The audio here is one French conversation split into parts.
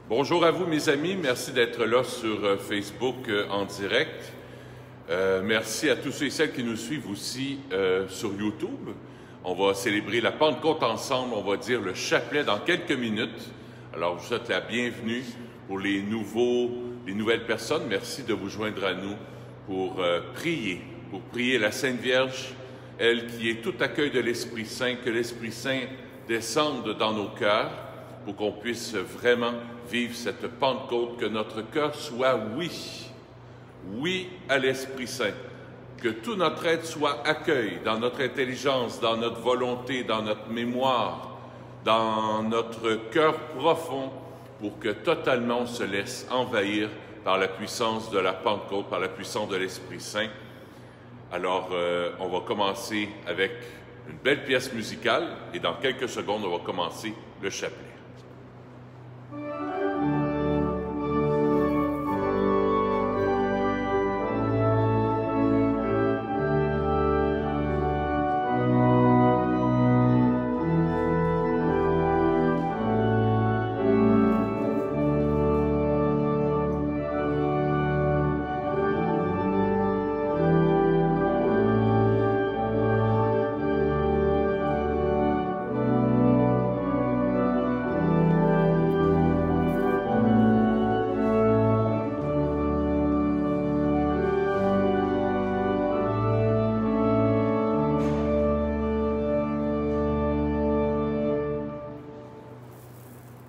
Bonjour à vous mes amis, merci d'être là sur Facebook en direct. Merci à tous ceux et celles qui nous suivent aussi sur YouTube. On va célébrer la Pentecôte ensemble, on va dire le chapelet dans quelques minutes. Alors je vous souhaite la bienvenue pour les nouvelles personnes. Merci de vous joindre à nous pour prier la Sainte Vierge, elle qui est tout accueil de l'Esprit Saint, que l'Esprit Saint descende dans nos cœurs pour qu'on puisse vraiment vivre cette Pentecôte, que notre cœur soit oui à l'Esprit Saint, que tout notre être soit accueil dans notre intelligence, dans notre volonté, dans notre mémoire, dans notre cœur profond, pour que totalement on se laisse envahir par la puissance de la Pentecôte, par la puissance de l'Esprit Saint. Alors, on va commencer avec une belle pièce musicale et dans quelques secondes, on va commencer le chapelet.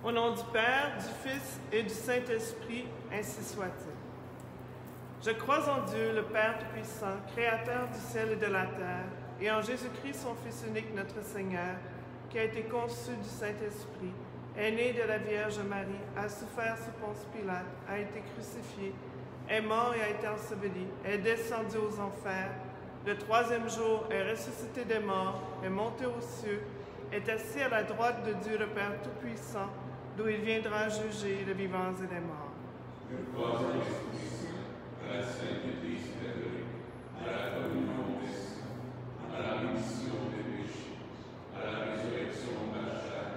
Au nom du Père, du Fils et du Saint-Esprit, ainsi soit-il. Je crois en Dieu, le Père Tout-Puissant, Créateur du ciel et de la terre, et en Jésus-Christ, son Fils unique, notre Seigneur, qui a été conçu du Saint-Esprit, est né de la Vierge Marie, a souffert sous Ponce Pilate, a été crucifié, est mort et a été enseveli, est descendu aux enfers, le troisième jour est ressuscité des morts, est monté aux cieux, est assis à la droite de Dieu, le Père Tout-Puissant, d'où il viendra juger les vivants et les morts. Je crois en l'Esprit Saint, à la Sainte Église catholique, à la communion des saints, à la rémission des péchés, à la résurrection de la chair,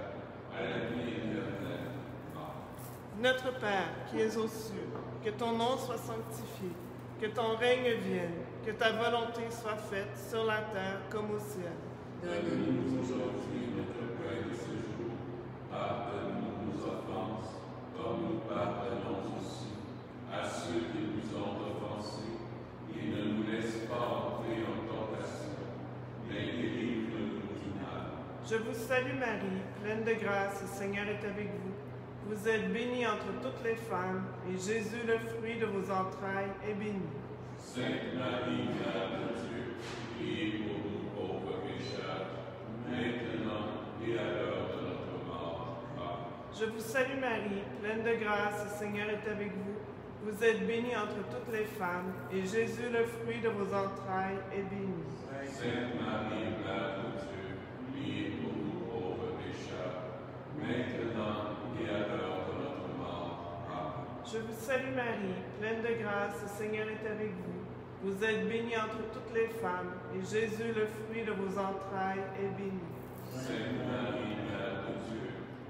à la vie éternelle. Amen. Notre Père, qui es aux cieux, que ton nom soit sanctifié, que ton règne vienne, que ta volonté soit faite sur la terre comme au ciel. Donne-nous aujourd'hui notre pain de ce jour. Pardonne-nous nos offenses, comme nous pardonnons aussi à ceux qui nous ont offensés. Et ne nous laisse pas entrer en tentation, mais délivre-nous du mal. Je vous salue Marie, pleine de grâce, le Seigneur est avec vous. Vous êtes bénie entre toutes les femmes, et Jésus, le fruit de vos entrailles, est béni. Sainte Marie, Mère de Dieu, priez pour nous pauvres pécheurs, maintenant et à l'heure de notre mort. Amen. Je vous salue Marie, pleine de grâce, le Seigneur est avec vous. Vous êtes bénie entre toutes les femmes, et Jésus, le fruit de vos entrailles, est béni. Sainte Marie, Mère de Dieu, priez pour nous pauvres pécheurs, maintenant et à l'heure de notre mort. Amen. Je vous salue Marie, pleine de grâce, le Seigneur est avec vous. Vous êtes bénie entre toutes les femmes, et Jésus, le fruit de vos entrailles, est béni. Sainte Marie, Mère de Dieu,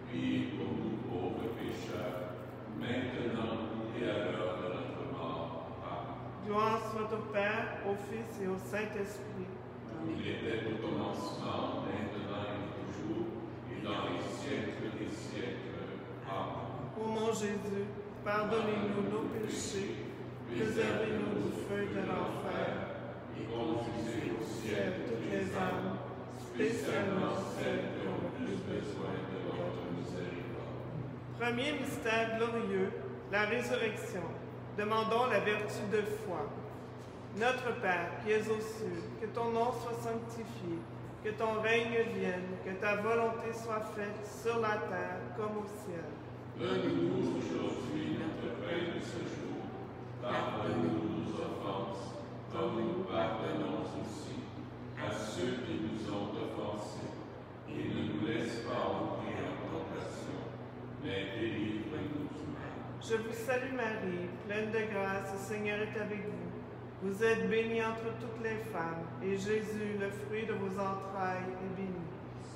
priez pour nous pauvres pécheurs, maintenant et à l'heure de notre mort. Amen. Gloire soit au Père, au Fils et au Saint-Esprit. Comme il était au commencement, maintenant et toujours, et dans les siècles des siècles. Amen. Ô mon Jésus, pardonnez-nous nos péchés, préservez-nous du feu de l'enfer, Et conduisez au ciel toutes les âmes, spécialement celles qui ont plus besoin de votre miséricorde. Premier mystère glorieux, la résurrection. Demandons la vertu de foi. Notre Père, qui es aux cieux, que ton nom soit sanctifié, que ton règne vienne, que ta volonté soit faite sur la terre comme au ciel. Donne-nous aujourd'hui notre pain de ce jour. Pardonne-nous nos offenses, comme nous pardonnons aussi à ceux qui nous ont offensés. Et ne nous laisse pas entrer en tentation, mais délivre-nous du mal. Je vous salue Marie, pleine de grâce, le Seigneur est avec vous. Vous êtes bénie entre toutes les femmes, et Jésus, le fruit de vos entrailles, est béni.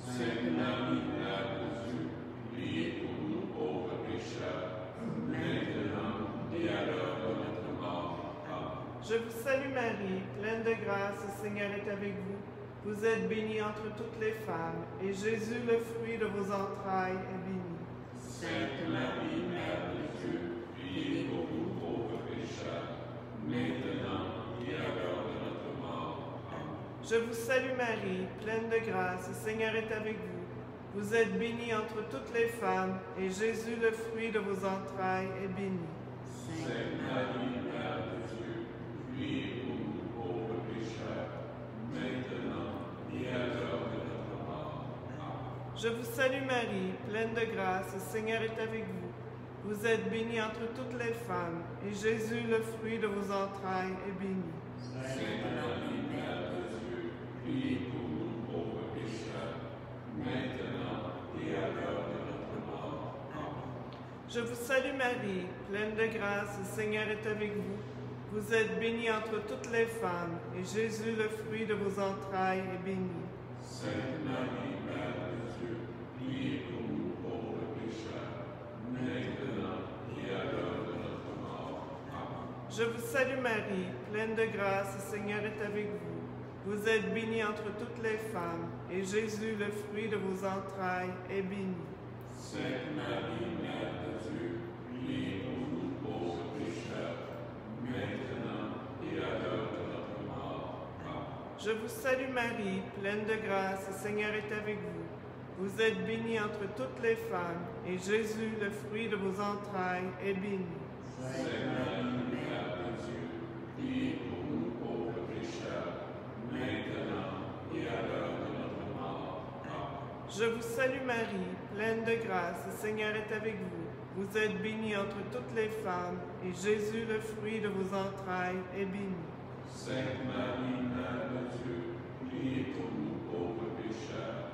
Sainte Marie, Mère de Dieu, priez pour nous pauvres pécheurs, Je vous salue Marie, pleine de grâce, le Seigneur est avec vous. Vous êtes bénie entre toutes les femmes, et Jésus, le fruit de vos entrailles, est béni. Sainte Marie, Mère de Dieu, priez pour nous pauvres pécheurs, maintenant et à l'heure de notre mort. Amen. Je vous salue Marie, pleine de grâce, le Seigneur est avec vous. Vous êtes bénie entre toutes les femmes, et Jésus, le fruit de vos entrailles, est béni. Sainte Marie, Mère de Dieu, priez pour nous pauvres pécheurs, maintenant et à l'heure de notre mort. Amen. Je vous salue Marie, pleine de grâce, le Seigneur est avec vous. Vous êtes bénie entre toutes les femmes, et Jésus, le fruit de vos entrailles, est béni. Sainte Marie, Mère de Dieu, priez pour nous pauvres pécheurs, maintenant et à l'heure de notre mort. Amen. Je vous salue Marie, pleine de grâce, le Seigneur est avec vous. Vous êtes bénie entre toutes les femmes, et Jésus, le fruit de vos entrailles, est béni. Sainte Marie, Mère de Dieu, priez pour nous pauvres pécheurs, maintenant et à l'heure de notre mort. Amen. Je vous salue Marie, pleine de grâce, le Seigneur est avec vous. Vous êtes bénie entre toutes les femmes, et Jésus, le fruit de vos entrailles, est béni. Sainte Marie, Mère de Dieu, priez pour nous pauvres pécheurs, maintenant et à l'heure de notre mort. Amen. Je vous salue Marie, pleine de grâce, le Seigneur est avec vous. Vous êtes bénie entre toutes les femmes, et Jésus, le fruit de vos entrailles, est béni. Sainte Marie, Mère de Dieu, priez pour nous pauvres pécheurs, maintenant et à l'heure de notre mort. Amen. Je vous salue Marie, pleine de grâce, le Seigneur est avec vous. Vous êtes bénie entre toutes les femmes, et Jésus, le fruit de vos entrailles, est béni. Sainte Marie, Mère de Dieu, priez pour nous pauvres pécheurs,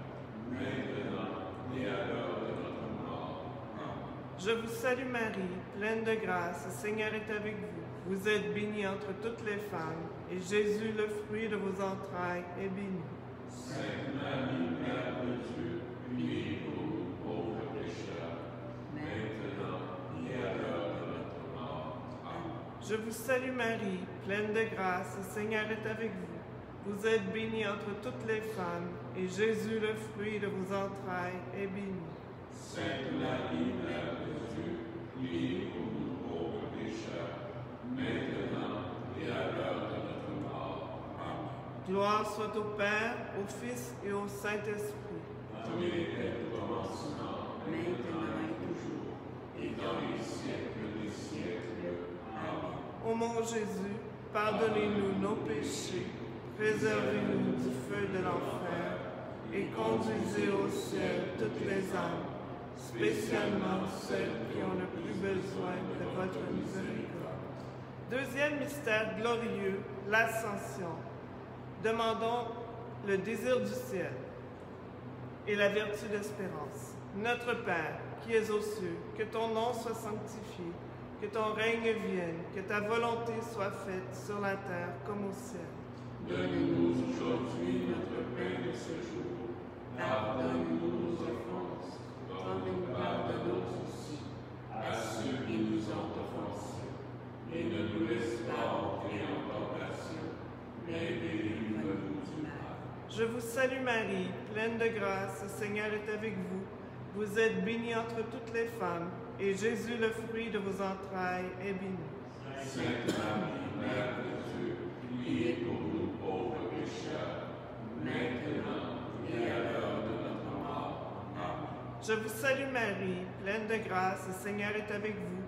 maintenant et à l'heure de notre mort. Amen. Je vous salue Marie, pleine de grâce, le Seigneur est avec vous. Vous êtes bénie entre toutes les femmes, et Jésus, le fruit de vos entrailles, est béni. Sainte Marie, Mère de Dieu, priez pour nous pauvres pécheurs, maintenant et à l'heure de notre mort. Amen. Je vous salue Marie, pleine de grâce, le Seigneur est avec vous. Vous êtes bénie entre toutes les femmes, et Jésus, le fruit de vos entrailles, est béni. Sainte Marie, Mère de Dieu, priez pour nous pauvres pécheurs, maintenant et à l'heure de notre mort. Amen. Gloire soit au Père, au Fils et au Saint-Esprit. Comme il était au commencement, maintenant et toujours, et dans les siècles des siècles. Amen. Ô mon Jésus, pardonnez-nous nos péchés, préservez-nous du feu de l'enfer, et conduisez au ciel toutes les âmes, spécialement celles qui ont le plus besoin de votre miséricorde. Deuxième mystère glorieux, l'Ascension. Demandons le désir du ciel et la vertu d'espérance. Notre Père, qui es aux cieux, que ton nom soit sanctifié, que ton règne vienne, que ta volonté soit faite sur la terre comme au ciel. Donne-nous aujourd'hui notre pain de ce jour. Pardonne-nous nos offenses, comme nous pardonnons aussi à ceux qui nous ont offensés. Et ne nous laisse pas entrer en tentation, mais délivre-nous du mal. Je vous salue Marie, pleine de grâce, le Seigneur est avec vous. Vous êtes bénie entre toutes les femmes, et Jésus, le fruit de vos entrailles, est béni. Sainte Marie, Mère de Dieu, priez pour nous pauvres pécheurs, maintenant et à l'heure de notre mort. Amen. Je vous salue Marie, pleine de grâce, le Seigneur est avec vous.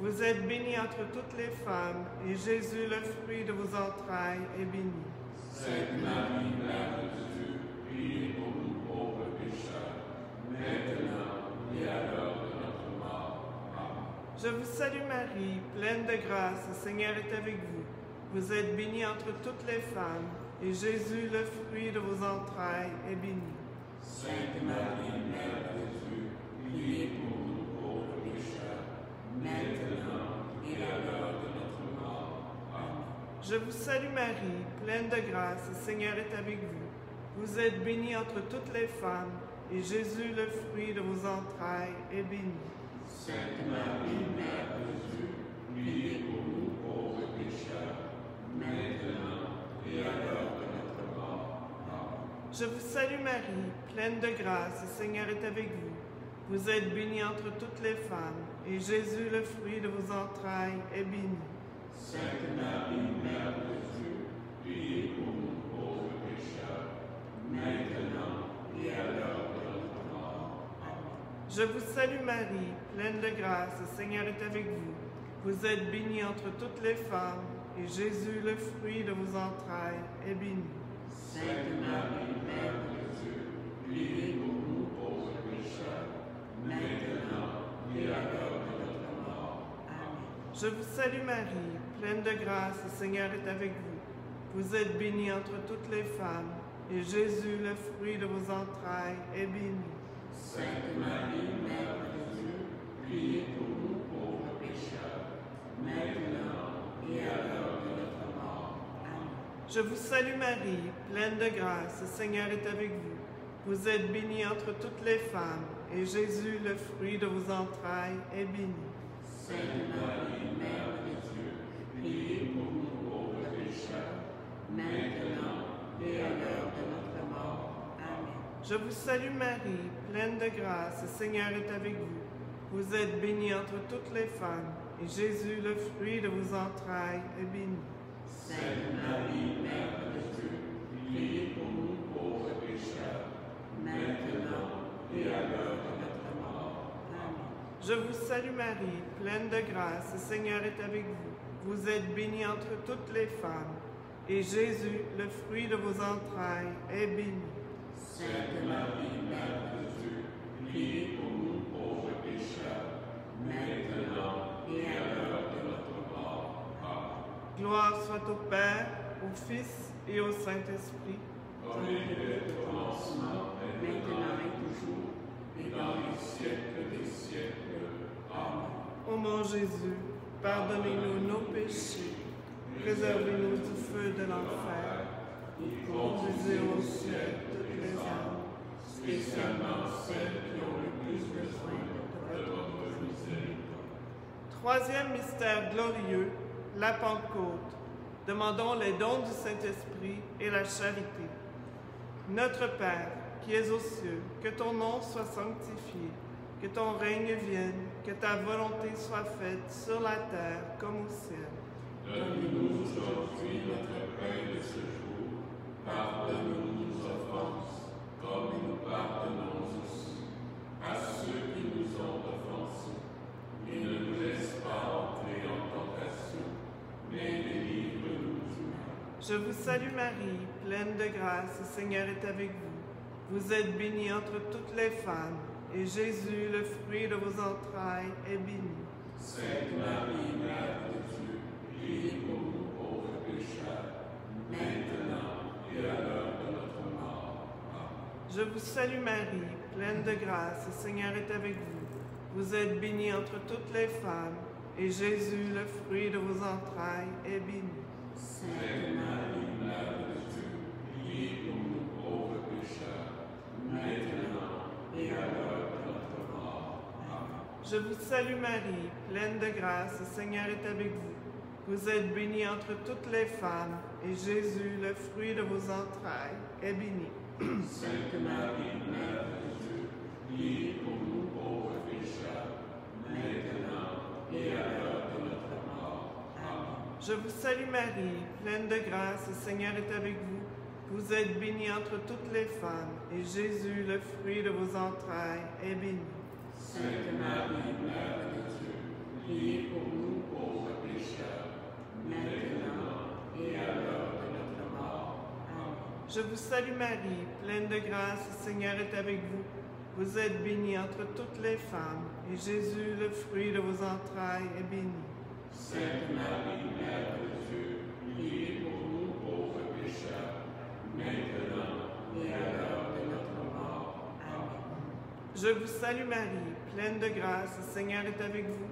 Vous êtes bénie entre toutes les femmes, et Jésus, le fruit de vos entrailles, est béni. Sainte Marie, Mère de Dieu, priez pour nous pauvres pécheurs, maintenant et à l'heure de notre mort. Amen. Je vous salue Marie, pleine de grâce, le Seigneur est avec vous. Vous êtes bénie entre toutes les femmes, et Jésus, le fruit de vos entrailles, est béni. Sainte Marie, Mère de Dieu, priez pour nous pauvres pécheurs, maintenant et à l'heure de notre mort. Amen. Je vous salue Marie, pleine de grâce, le Seigneur est avec vous. Vous êtes bénie entre toutes les femmes, et Jésus, le fruit de vos entrailles, est béni. Sainte Marie, Mère de Dieu, priez pour nous pauvres pécheurs, maintenant et à l'heure de notre mort. Amen. Je vous salue Marie, pleine de grâce, le Seigneur est avec vous. Vous êtes bénie entre toutes les femmes, et Jésus, le fruit de vos entrailles, est béni. Sainte Marie, Mère de Dieu, priez pour nous pauvres pécheurs, maintenant et à l'heure de notre mort. Amen. Je vous salue Marie, pleine de grâce, le Seigneur est avec vous. Vous êtes bénie entre toutes les femmes, et Jésus, le fruit de vos entrailles, est béni. Sainte Marie, Mère de Dieu, priez pour nous pauvres pécheurs, maintenant et à l'heure de notre mort. Amen. Je vous salue Marie, pleine de grâce, le Seigneur est avec vous. Vous êtes bénie entre toutes les femmes, et Jésus, le fruit de vos entrailles, est béni. Sainte Marie, Mère de Dieu, priez pour nous pauvres pécheurs, maintenant et à l'heure de notre mort. Amen. Je vous salue Marie, pleine de grâce, le Seigneur est avec vous. Vous êtes bénie entre toutes les femmes, et Jésus, le fruit de vos entrailles, est béni. Sainte Marie, Mère de Dieu, priez pour nous pauvres pécheurs, maintenant et à l'heure de notre mort. Amen. Je vous salue Marie, pleine de grâce, le Seigneur est avec vous. Vous êtes bénie entre toutes les femmes, et Jésus, le fruit de vos entrailles, est béni. Sainte Marie, Mère de Dieu, priez pour nous pauvres pécheurs, maintenant et à l'heure de notre mort. Amen. Je vous salue Marie, pleine de grâce, le Seigneur est avec vous. Vous êtes bénie entre toutes les femmes, et Jésus, le fruit de vos entrailles, est béni. Sainte Marie, Mère de Dieu, priez pour nous pauvres pécheurs, maintenant et à l'heure de notre mort. Amen. Gloire soit au Père, au Fils et au Saint-Esprit. Comme il était au commencement, maintenant et toujours, et dans les siècles des siècles. Amen. Ô mon Jésus, pardonnez-nous nos péchés, préservez-nous du feu de l'enfer, Et conduisez au ciel toutes les âmes, spécialement celles qui ont le plus besoin de votre miséricorde. Troisième mystère glorieux, la Pentecôte. Demandons les dons du Saint-Esprit et la charité. Notre Père, qui es aux cieux, que ton nom soit sanctifié, que ton règne vienne, que ta volonté soit faite sur la terre comme au ciel. Donne-nous aujourd'hui notre pain de ce jour. Pardonne-nous nos offenses, comme nous pardonnons aussi à ceux qui nous ont offensés. Et ne nous laisse pas entrer en tentation, mais délivre-nous du mal. Je vous salue Marie, pleine de grâce, le Seigneur est avec vous. Vous êtes bénie entre toutes les femmes, et Jésus, le fruit de vos entrailles, est béni. Sainte Marie, Mère de Dieu, priez pour nous pauvres pécheurs, maintenant et à l'heure de notre mort. Amen. Je vous salue Marie, pleine de grâce, le Seigneur est avec vous. Vous êtes bénie entre toutes les femmes, et Jésus, le fruit de vos entrailles, est béni. Sainte Marie, Mère de Dieu, priez pour nous pauvres pécheurs, maintenant et à l'heure de notre mort. Amen. Je vous salue Marie, pleine de grâce, le Seigneur est avec vous. Vous êtes bénie entre toutes les femmes, et Jésus, le fruit de vos entrailles, est béni. Sainte Marie, Mère de Dieu, priez pour nous pauvres pécheurs, maintenant et à l'heure de notre mort. Amen. Je vous salue Marie, pleine de grâce, le Seigneur est avec vous. Vous êtes bénie entre toutes les femmes, et Jésus, le fruit de vos entrailles, est béni. Sainte Marie, Mère de Dieu, priez pour nous pauvres pécheurs, maintenant et à l'heure de notre mort. Amen. Je vous salue Marie, pleine de grâce, le Seigneur est avec vous. Vous êtes bénie entre toutes les femmes, et Jésus, le fruit de vos entrailles, est béni. Sainte Marie, Mère de Dieu, priez pour nous pauvres pécheurs, maintenant et à l'heure de notre mort. Amen. Je vous salue Marie, pleine de grâce, le Seigneur est avec vous.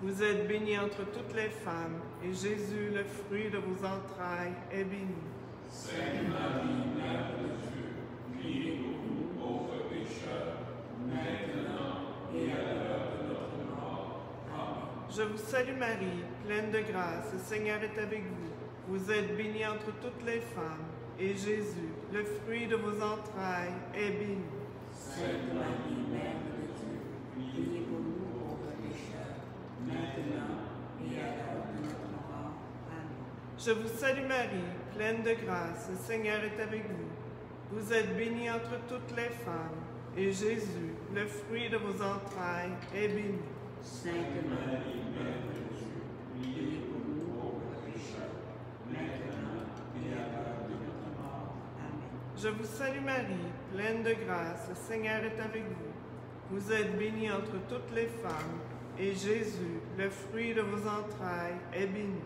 Vous êtes bénie entre toutes les femmes, et Jésus, le fruit de vos entrailles, est béni. Sainte Marie, Mère de Dieu, priez pour nous pauvres pécheurs, maintenant et à l'heure de notre mort. Amen. Je vous salue Marie, pleine de grâce, le Seigneur est avec vous. Vous êtes bénie entre toutes les femmes, et Jésus, le fruit de vos entrailles, est béni. Sainte Marie, Mère de Dieu, priez pour nous pauvres pécheurs, maintenant et à l'heure de notre mort. Amen. Je vous salue Marie, pleine de grâce, le Seigneur est avec vous. Vous êtes bénie entre toutes les femmes, et Jésus, le fruit de vos entrailles, est béni. Sainte Marie, Mère de Dieu, priez pour nous pauvres pécheurs, maintenant et à l'heure de notre mort. Amen. Je vous salue Marie, pleine de grâce, le Seigneur est avec vous. Vous êtes bénie entre toutes les femmes, et Jésus, le fruit de vos entrailles, est béni.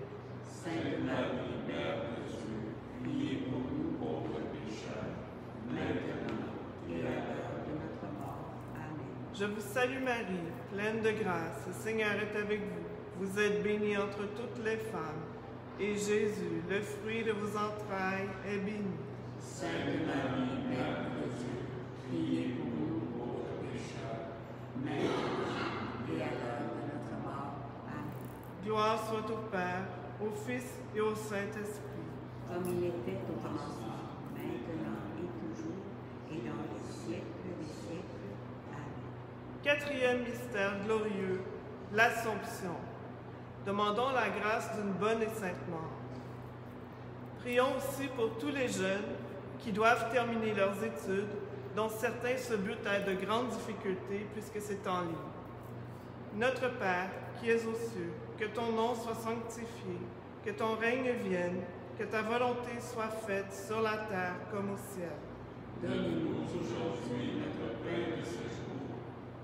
Sainte Marie, Mère de Dieu, priez pour nous pauvres pécheurs, maintenant et à l'heure de notre mort. Amen. Je vous salue Marie, pleine de grâce, le Seigneur est avec vous. Vous êtes bénie entre toutes les femmes, et Jésus, le fruit de vos entrailles, est béni. Sainte Marie, Mère de Dieu, priez pour nous pauvres pécheurs, maintenant et à l'heure de notre mort. Amen. Gloire soit au Père, au Fils et au Saint-Esprit. Comme il était au commencement, maintenant et toujours, et dans les siècles des siècles. Amen. Quatrième mystère glorieux, l'Assomption. Demandons la grâce d'une bonne et sainte mort. Prions aussi pour tous les jeunes qui doivent terminer leurs études, dont certains se butent à de grandes difficultés puisque c'est en ligne. Notre Père, qui es aux cieux, que ton nom soit sanctifié, que ton règne vienne, que ta volonté soit faite sur la terre comme au ciel. Donne-nous aujourd'hui notre pain de ce jour.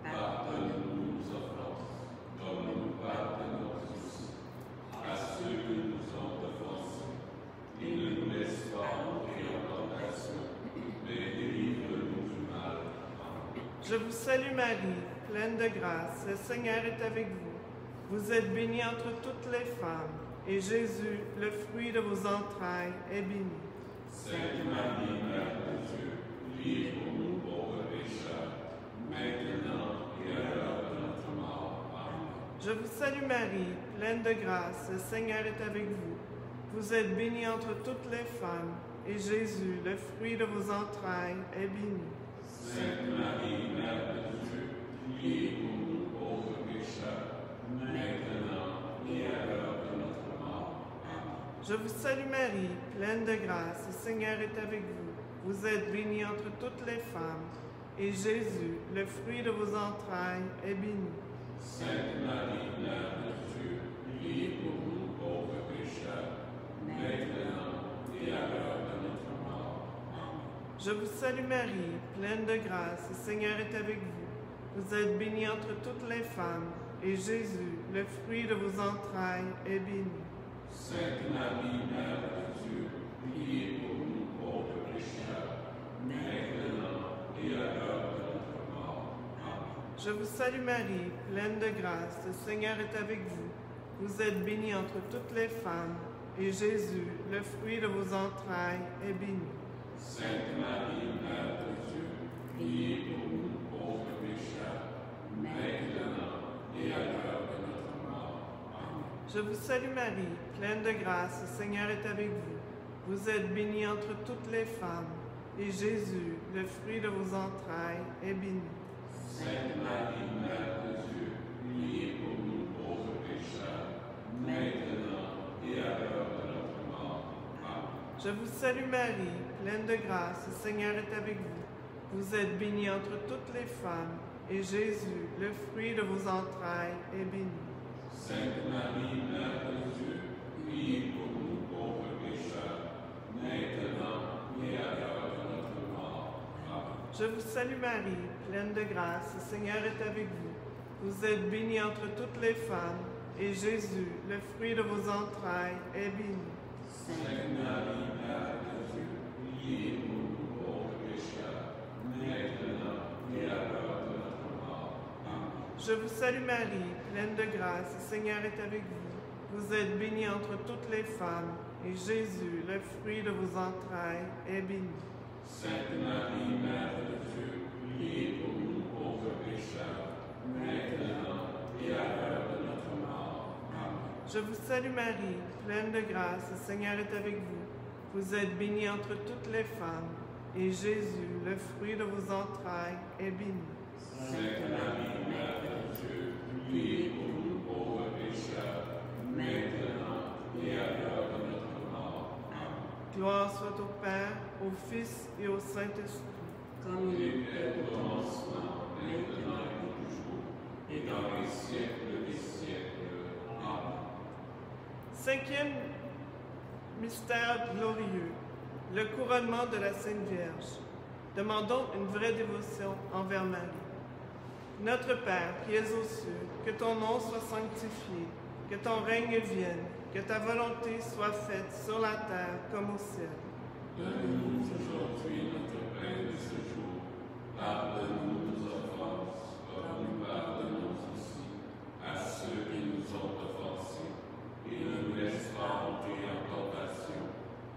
Pardonne-nous nos offenses, comme nous pardonnons aussi à ceux qui nous ont offensés. Et ne nous laisse pas entrer en tentation, mais délivre-nous du mal. Amen. Je vous salue Marie, pleine de grâce, le Seigneur est avec vous. Vous êtes bénie entre toutes les femmes, et Jésus, le fruit de vos entrailles, est béni. Sainte Marie, Mère de Dieu, priez pour nous pauvres pécheurs, maintenant et à l'heure de notre mort. Amen. Je vous salue Marie, pleine de grâce, le Seigneur est avec vous. Vous êtes bénie entre toutes les femmes, et Jésus, le fruit de vos entrailles, est béni. Sainte Marie, Mère de Dieu, priez pour nous pauvres pécheurs, maintenant et à l'heure de notre mort. Amen. Je vous salue Marie, pleine de grâce, le Seigneur est avec vous. Vous êtes bénie entre toutes les femmes, et Jésus, le fruit de vos entrailles, est béni. Sainte Marie, Mère de Dieu, priez pour nous pauvres pécheurs, maintenant et à l'heure de notre mort. Amen. Je vous salue Marie, pleine de grâce, le Seigneur est avec vous. Vous êtes bénie entre toutes les femmes, et Jésus, le fruit de vos entrailles, est béni. Sainte Marie, Mère de Dieu, priez pour nous pauvres pécheurs, maintenant et à l'heure de notre mort. Amen. Je vous salue Marie, pleine de grâce, le Seigneur est avec vous. Vous êtes bénie entre toutes les femmes, et Jésus, le fruit de vos entrailles, est béni. Sainte Marie, Mère de Dieu, priez pour nous pauvres pécheurs, maintenant et à l'heure de notre mort. Amen. Je vous salue Marie, pleine de grâce, le Seigneur est avec vous. Vous êtes bénie entre toutes les femmes, et Jésus, le fruit de vos entrailles, est béni. Sainte Marie, Mère de Dieu, priez pour nous pauvres pécheurs, maintenant et à l'heure de notre mort. Amen. Je vous salue Marie, pleine de grâce, le Seigneur est avec vous. Vous êtes bénie entre toutes les femmes, et Jésus, le fruit de vos entrailles, est béni. Sainte Marie, Mère de Dieu, priez pour nous pauvres pécheurs, maintenant et à l'heure de notre mort. Amen. Je vous salue Marie, pleine de grâce, le Seigneur est avec vous. Vous êtes bénie entre toutes les femmes, et Jésus, le fruit de vos entrailles, est béni. Sainte Marie, Mère de Dieu, priez pour nous pauvres pécheurs, maintenant et à l'heure de notre mort. Amen. Je vous salue Marie, pleine de grâce, le Seigneur est avec vous. Vous êtes bénie entre toutes les femmes, et Jésus, le fruit de vos entrailles, est béni. Sainte Marie, Mère de Dieu, priez pour nous pauvres pécheurs, maintenant et à l'heure de notre mort. Amen. Je vous salue Marie, pleine de grâce, le Seigneur est avec vous. Vous êtes bénie entre toutes les femmes, et Jésus, le fruit de vos entrailles, est béni. Sainte Marie, Mère de Dieu, priez pour nous pauvres pécheurs, maintenant et à l'heure de notre mort. Amen. Gloire soit au Père, au Fils et au Saint-Esprit. Comme il était Au commencement, maintenant et toujours, et dans les siècles des siècles. Amen. Cinquième mystère glorieux, le couronnement de la Sainte Vierge. Demandons une vraie dévotion envers Marie. Notre Père qui es aux cieux, que ton nom soit sanctifié, que ton règne vienne, que ta volonté soit faite sur la terre comme au ciel. Donne-nous aujourd'hui notre pain de ce jour. Pardonne-nous nos offenses, comme nous pardonnons aussi à ceux qui nous ont offensés. Et ne nous laisse pas entrer en tentation,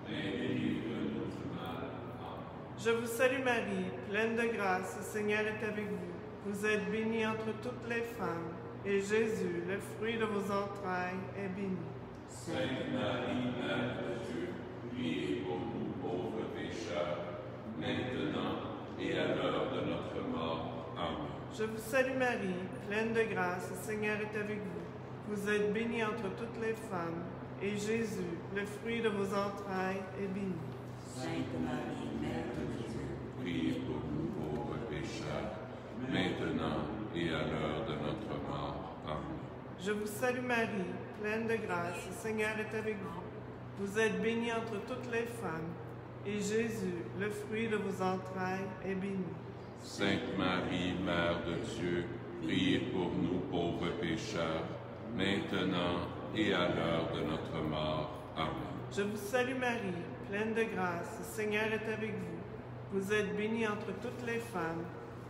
mais délivre-nous du mal. Amen. Je vous salue Marie, pleine de grâce, le Seigneur est avec vous. Vous êtes bénie entre toutes les femmes, et Jésus, le fruit de vos entrailles, est béni. Sainte Marie, Mère de Dieu, priez pour nous pauvres pécheurs, maintenant et à l'heure de notre mort. Amen. Je vous salue Marie, pleine de grâce, le Seigneur est avec vous. Vous êtes bénie entre toutes les femmes, et Jésus, le fruit de vos entrailles, est béni. Sainte Marie, Mère de Dieu, Priez pour nous pauvres pécheurs, maintenant et à l'heure de notre mort. Amen. Je vous salue Marie, pleine de grâce, le Seigneur est avec vous. Vous êtes bénie entre toutes les femmes, et Jésus, le fruit de vos entrailles, est béni. Sainte Marie, Mère de Dieu, priez pour nous pauvres pécheurs, maintenant et à l'heure de notre mort. Amen. Je vous salue Marie, pleine de grâce, le Seigneur est avec vous. Vous êtes bénie entre toutes les femmes,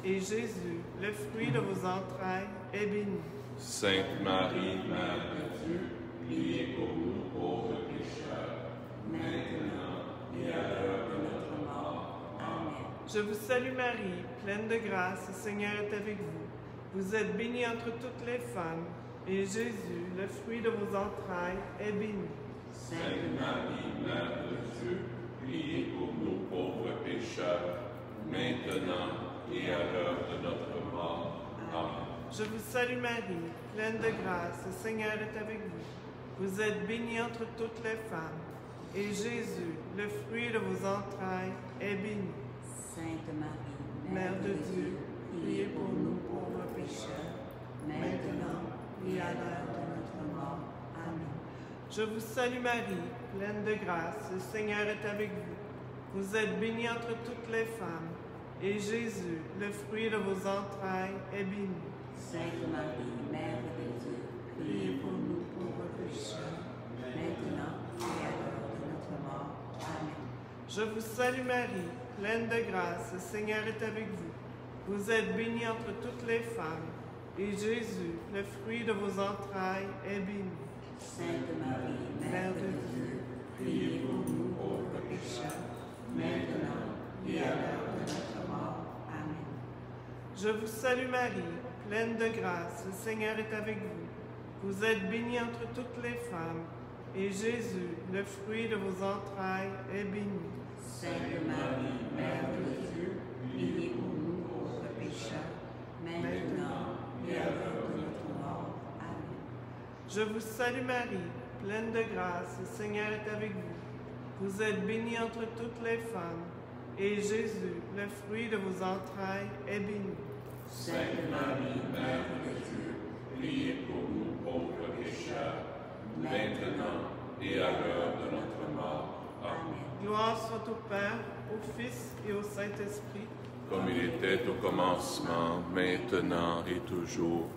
et Jésus, le fruit de vos entrailles, est béni. Sainte Marie, Mère de Dieu, priez pour nous pauvres pécheurs, maintenant et à l'heure de notre mort. Amen. Je vous salue Marie, pleine de grâce, le Seigneur est avec vous. Vous êtes bénie entre toutes les femmes, et Jésus, le fruit de vos entrailles, est béni. Sainte Marie, Mère de Dieu, priez pour nous pauvres pécheurs, maintenant et à l'heure de notre mort. Amen. Je vous salue Marie, pleine de grâce, le Seigneur est avec vous. Vous êtes bénie entre toutes les femmes, et Jésus, le fruit de vos entrailles, est béni. Sainte Marie, Mère de Dieu, priez pour nous pauvres pécheurs, maintenant et à l'heure de notre mort. Amen. Je vous salue Marie, pleine de grâce, le Seigneur est avec vous. Vous êtes bénie entre toutes les femmes, et Jésus, le fruit de vos entrailles, est béni. Sainte Marie, Mère de Dieu, Priez pour nous pauvres pécheurs. maintenant et à l'heure de notre mort. Amen. Je vous salue Marie, pleine de grâce, le Seigneur est avec vous. Vous êtes bénie entre toutes les femmes, et Jésus, le fruit de vos entrailles, est béni. Sainte Marie, Mère de Dieu, priez pour nous pauvres pécheurs, maintenant et à l'heure de notre mort. Amen. Je vous salue Marie, pleine de grâce, le Seigneur est avec vous. Vous êtes bénie entre toutes les femmes, et Jésus, le fruit de vos entrailles, est béni. Sainte Marie, Mère de Dieu, priez pour nous pauvres pécheurs, maintenant et à l'heure de notre mort. Amen. Je vous salue Marie, pleine de grâce, le Seigneur est avec vous. Vous êtes bénie entre toutes les femmes, et Jésus, le fruit de vos entrailles, est béni. Sainte Marie, Mère de Dieu, priez pour nous pauvres pécheurs, maintenant et à l'heure de notre mort. Amen. Gloire soit au Père, au Fils et au Saint-Esprit, Comme il était au commencement, maintenant et toujours,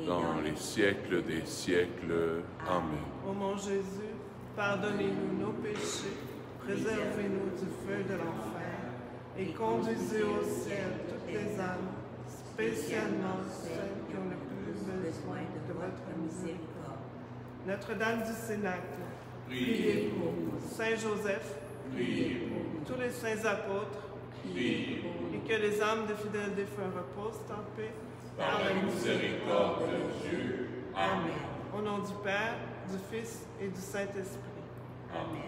dans les siècles des siècles. Amen. Ô mon Jésus, pardonnez-nous nos péchés, préservez-nous du feu de l'enfer, et conduisez au ciel toutes les âmes, spécialement celles qui ont le plus besoin de votre miséricorde. Notre-Dame du Cénacle, Priez pour nous. Saint Joseph, Priez pour nous. tous les saints apôtres, Priez pour nous. et que les âmes de fidèles défunts reposent en paix. Par la miséricorde de Dieu. Amen. Au nom du Père, du Fils et du Saint-Esprit. Amen.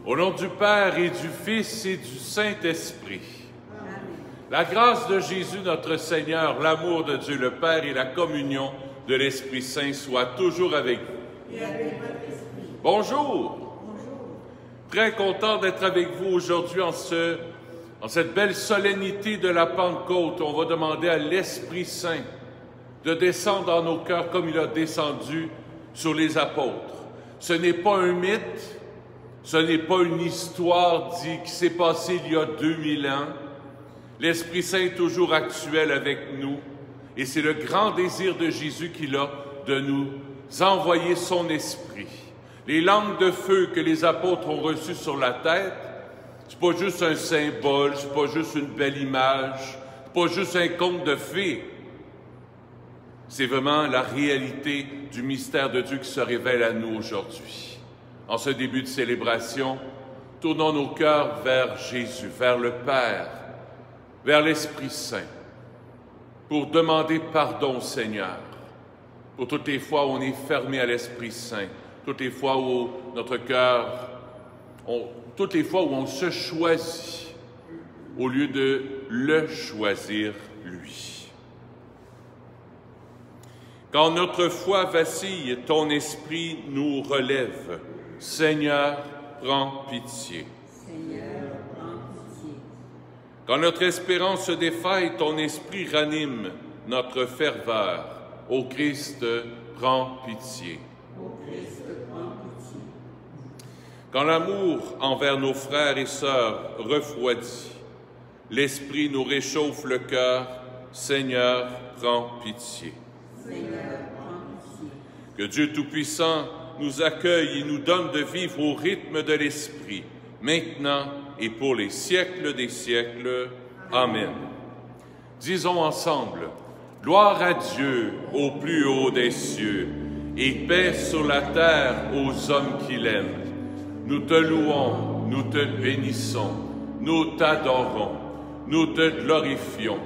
Au nom du Père et du Fils et du Saint-Esprit. La grâce de Jésus notre Seigneur, l'amour de Dieu le Père et la communion de l'Esprit Saint soient toujours avec vous. Et avec votre esprit. Bonjour! Très content d'être avec vous aujourd'hui en cette belle solennité de la Pentecôte. On va demander à l'Esprit Saint de descendre dans nos cœurs comme il a descendu sur les apôtres. Ce n'est pas un mythe, ce n'est pas une histoire qui s'est passée il y a 2000 ans. L'Esprit Saint est toujours actuel avec nous et c'est le grand désir de Jésus qu'il a de nous envoyer son Esprit. Les langues de feu que les apôtres ont reçues sur la tête, c'est pas juste un symbole, c'est pas juste une belle image, c'est pas juste un conte de fées. C'est vraiment la réalité du mystère de Dieu qui se révèle à nous aujourd'hui. En ce début de célébration, tournons nos cœurs vers Jésus, vers le Père, vers l'Esprit Saint, pour demander pardon au Seigneur, pour toutes les fois où on est fermé à l'Esprit Saint, toutes les fois où notre cœur, toutes les fois où on se choisit, au lieu de le choisir lui. Quand notre foi vacille, ton esprit nous relève. Seigneur, prends pitié. Seigneur, prends pitié. Quand notre espérance se défaille, ton esprit ranime notre ferveur. Ô Christ, prends pitié. Ô Christ, prends pitié. Quand l'amour envers nos frères et sœurs refroidit, l'esprit nous réchauffe le cœur. Seigneur, prends pitié. Seigneur, prends pitié. Que Dieu Tout-Puissant nous accueille et nous donne de vivre au rythme de l'Esprit, maintenant et pour les siècles des siècles. Amen. Disons ensemble, gloire à Dieu au plus haut des cieux, et paix sur la terre aux hommes qu'il aime. Nous te louons, nous te bénissons, nous t'adorons, nous te glorifions.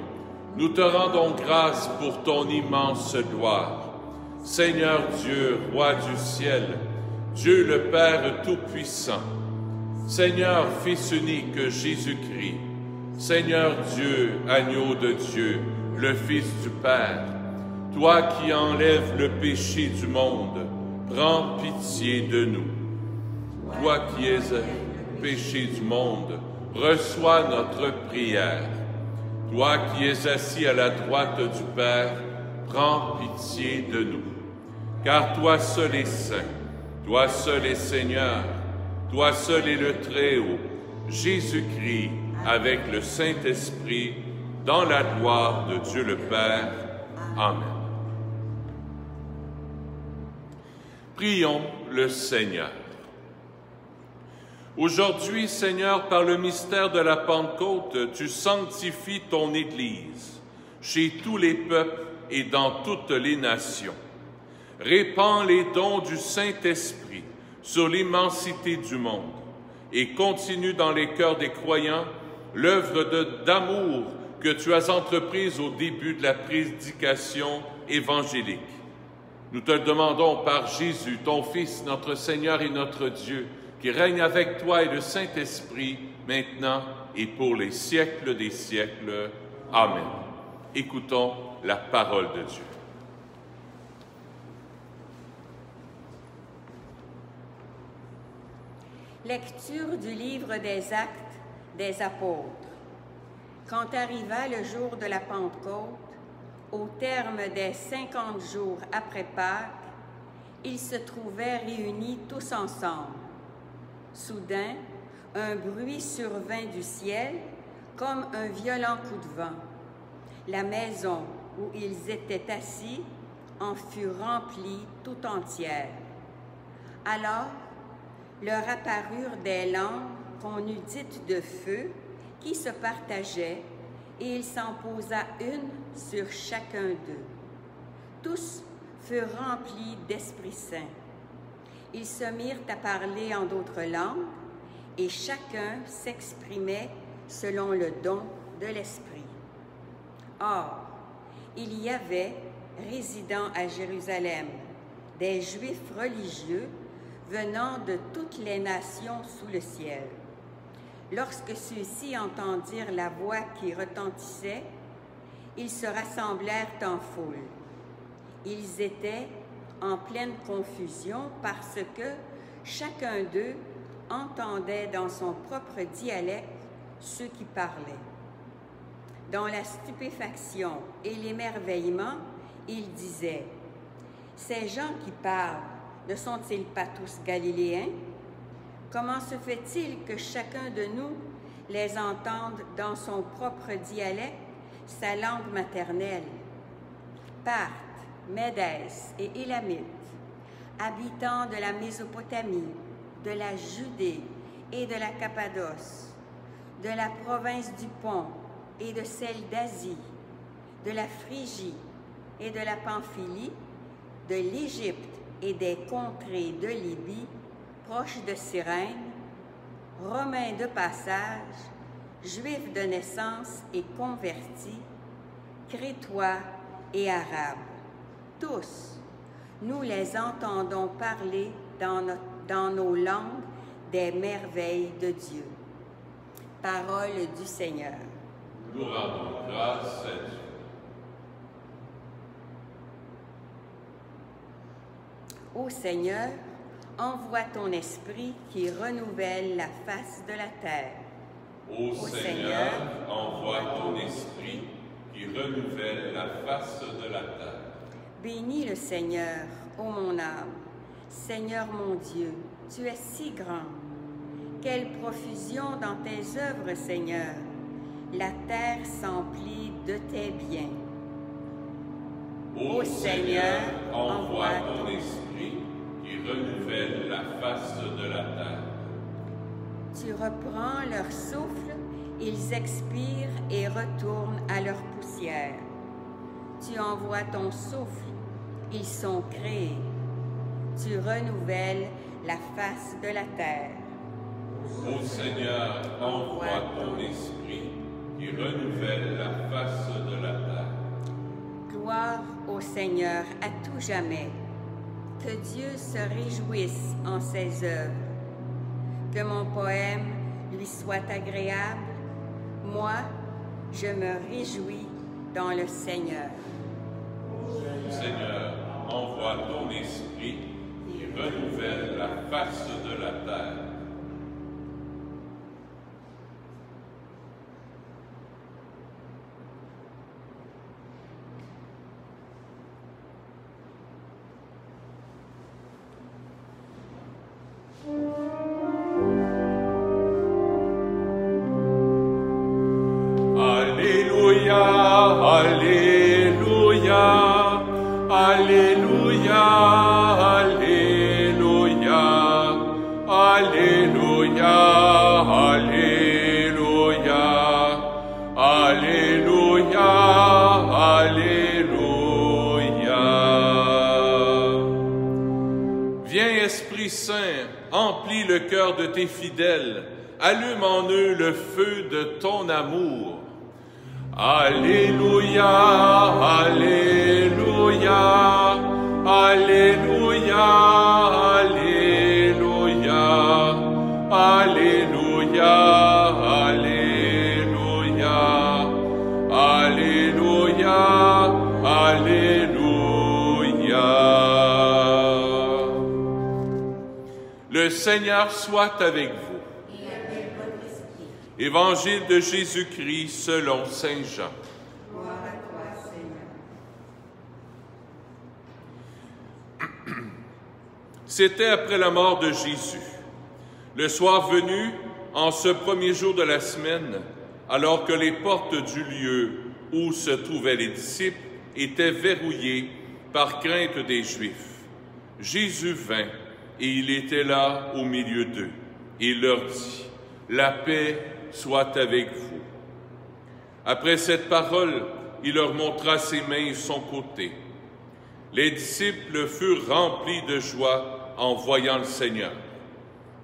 Nous te rendons grâce pour ton immense gloire. Seigneur Dieu, Roi du ciel, Dieu le Père Tout-Puissant, Seigneur Fils unique Jésus-Christ, Seigneur Dieu, Agneau de Dieu, le Fils du Père, toi qui enlèves le péché du monde, prends pitié de nous. Toi qui es le péché du monde, reçois notre prière. Toi qui es assis à la droite du Père, prends pitié de nous. Car toi seul es saint, toi seul es Seigneur, toi seul es le Très-Haut, Jésus-Christ, avec le Saint-Esprit, dans la gloire de Dieu le Père. Amen. Prions le Seigneur. Aujourd'hui, Seigneur, par le mystère de la Pentecôte, tu sanctifies ton Église chez tous les peuples et dans toutes les nations. Répands les dons du Saint-Esprit sur l'immensité du monde et continue dans les cœurs des croyants l'œuvre d'amour que tu as entreprise au début de la prédication évangélique. Nous te le demandons par Jésus, ton Fils, notre Seigneur et notre Dieu, qui règne avec toi et le Saint-Esprit, maintenant et pour les siècles des siècles. Amen. Écoutons la parole de Dieu. Lecture du livre des Actes des Apôtres. Quand arriva le jour de la Pentecôte, au terme des 50 jours après Pâques, ils se trouvaient réunis tous ensemble. Soudain, un bruit survint du ciel comme un violent coup de vent. La maison où ils étaient assis en fut remplie tout entière. Alors, leur apparurent des langues qu'on eût dites de feu qui se partageaient, et il s'en posa une sur chacun d'eux. Tous furent remplis d'Esprit Saint. Ils se mirent à parler en d'autres langues, et chacun s'exprimait selon le don de l'Esprit. Or, il y avait, résidant à Jérusalem, des Juifs religieux venant de toutes les nations sous le ciel. Lorsque ceux-ci entendirent la voix qui retentissait, ils se rassemblèrent en foule. Ils étaient en pleine confusion parce que chacun d'eux entendait dans son propre dialecte ceux qui parlaient. Dans la stupéfaction et l'émerveillement, ils disaient « Ces gens qui parlent, ne sont-ils pas tous galiléens? Comment se fait-il que chacun de nous les entende dans son propre dialecte, sa langue maternelle? Parthes, Médès et Élamites, habitants de la Mésopotamie, de la Judée et de la Cappadoce, de la province du Pont et de celle d'Asie, de la Phrygie et de la Pamphylie, de l'Égypte et des contrées de Libye, proches de Cyrène, Romains de passage, Juifs de naissance et convertis, Crétois et Arabes. Tous, nous les entendons parler dans nos langues des merveilles de Dieu. Parole du Seigneur. Nous rendons grâce à Dieu. Ô Seigneur, envoie ton esprit qui renouvelle la face de la terre. Ô Seigneur, envoie ton esprit qui renouvelle la face de la terre. Bénis le Seigneur, ô mon âme. Seigneur mon Dieu, tu es si grand. Quelle profusion dans tes œuvres, Seigneur. La terre s'emplit de tes biens. Ô Seigneur, envoie ton esprit qui renouvelle la face de la terre. Tu reprends leur souffle, ils expirent et retournent à leur poussière. Tu envoies ton souffle, ils sont créés. Tu renouvelles la face de la terre. Ô Seigneur, envoie ton esprit qui renouvelle la face de la terre. Gloire au Seigneur à tout jamais. Que Dieu se réjouisse en ses œuvres. Que mon poème lui soit agréable. Moi, je me réjouis dans le Seigneur. Seigneur, envoie ton esprit qui renouvelle la face de la terre. Alléluia, Alléluia, Alléluia, Alléluia, Alléluia. Viens, Esprit Saint, emplis le cœur de tes fidèles, allume en eux le feu de ton amour. Alléluia, Alléluia, Alléluia, Alléluia, Alléluia, Alléluia, Alléluia, Alléluia. Le Seigneur soit avec vous. Évangile de Jésus-Christ selon saint Jean. Gloire à toi, Seigneur. C'était après la mort de Jésus. Le soir venu, en ce premier jour de la semaine, alors que les portes du lieu où se trouvaient les disciples étaient verrouillées par crainte des Juifs, Jésus vint et il était là au milieu d'eux. Il leur dit, « La paix soit avec vous. » Après cette parole, il leur montra ses mains et son côté. Les disciples furent remplis de joie en voyant le Seigneur.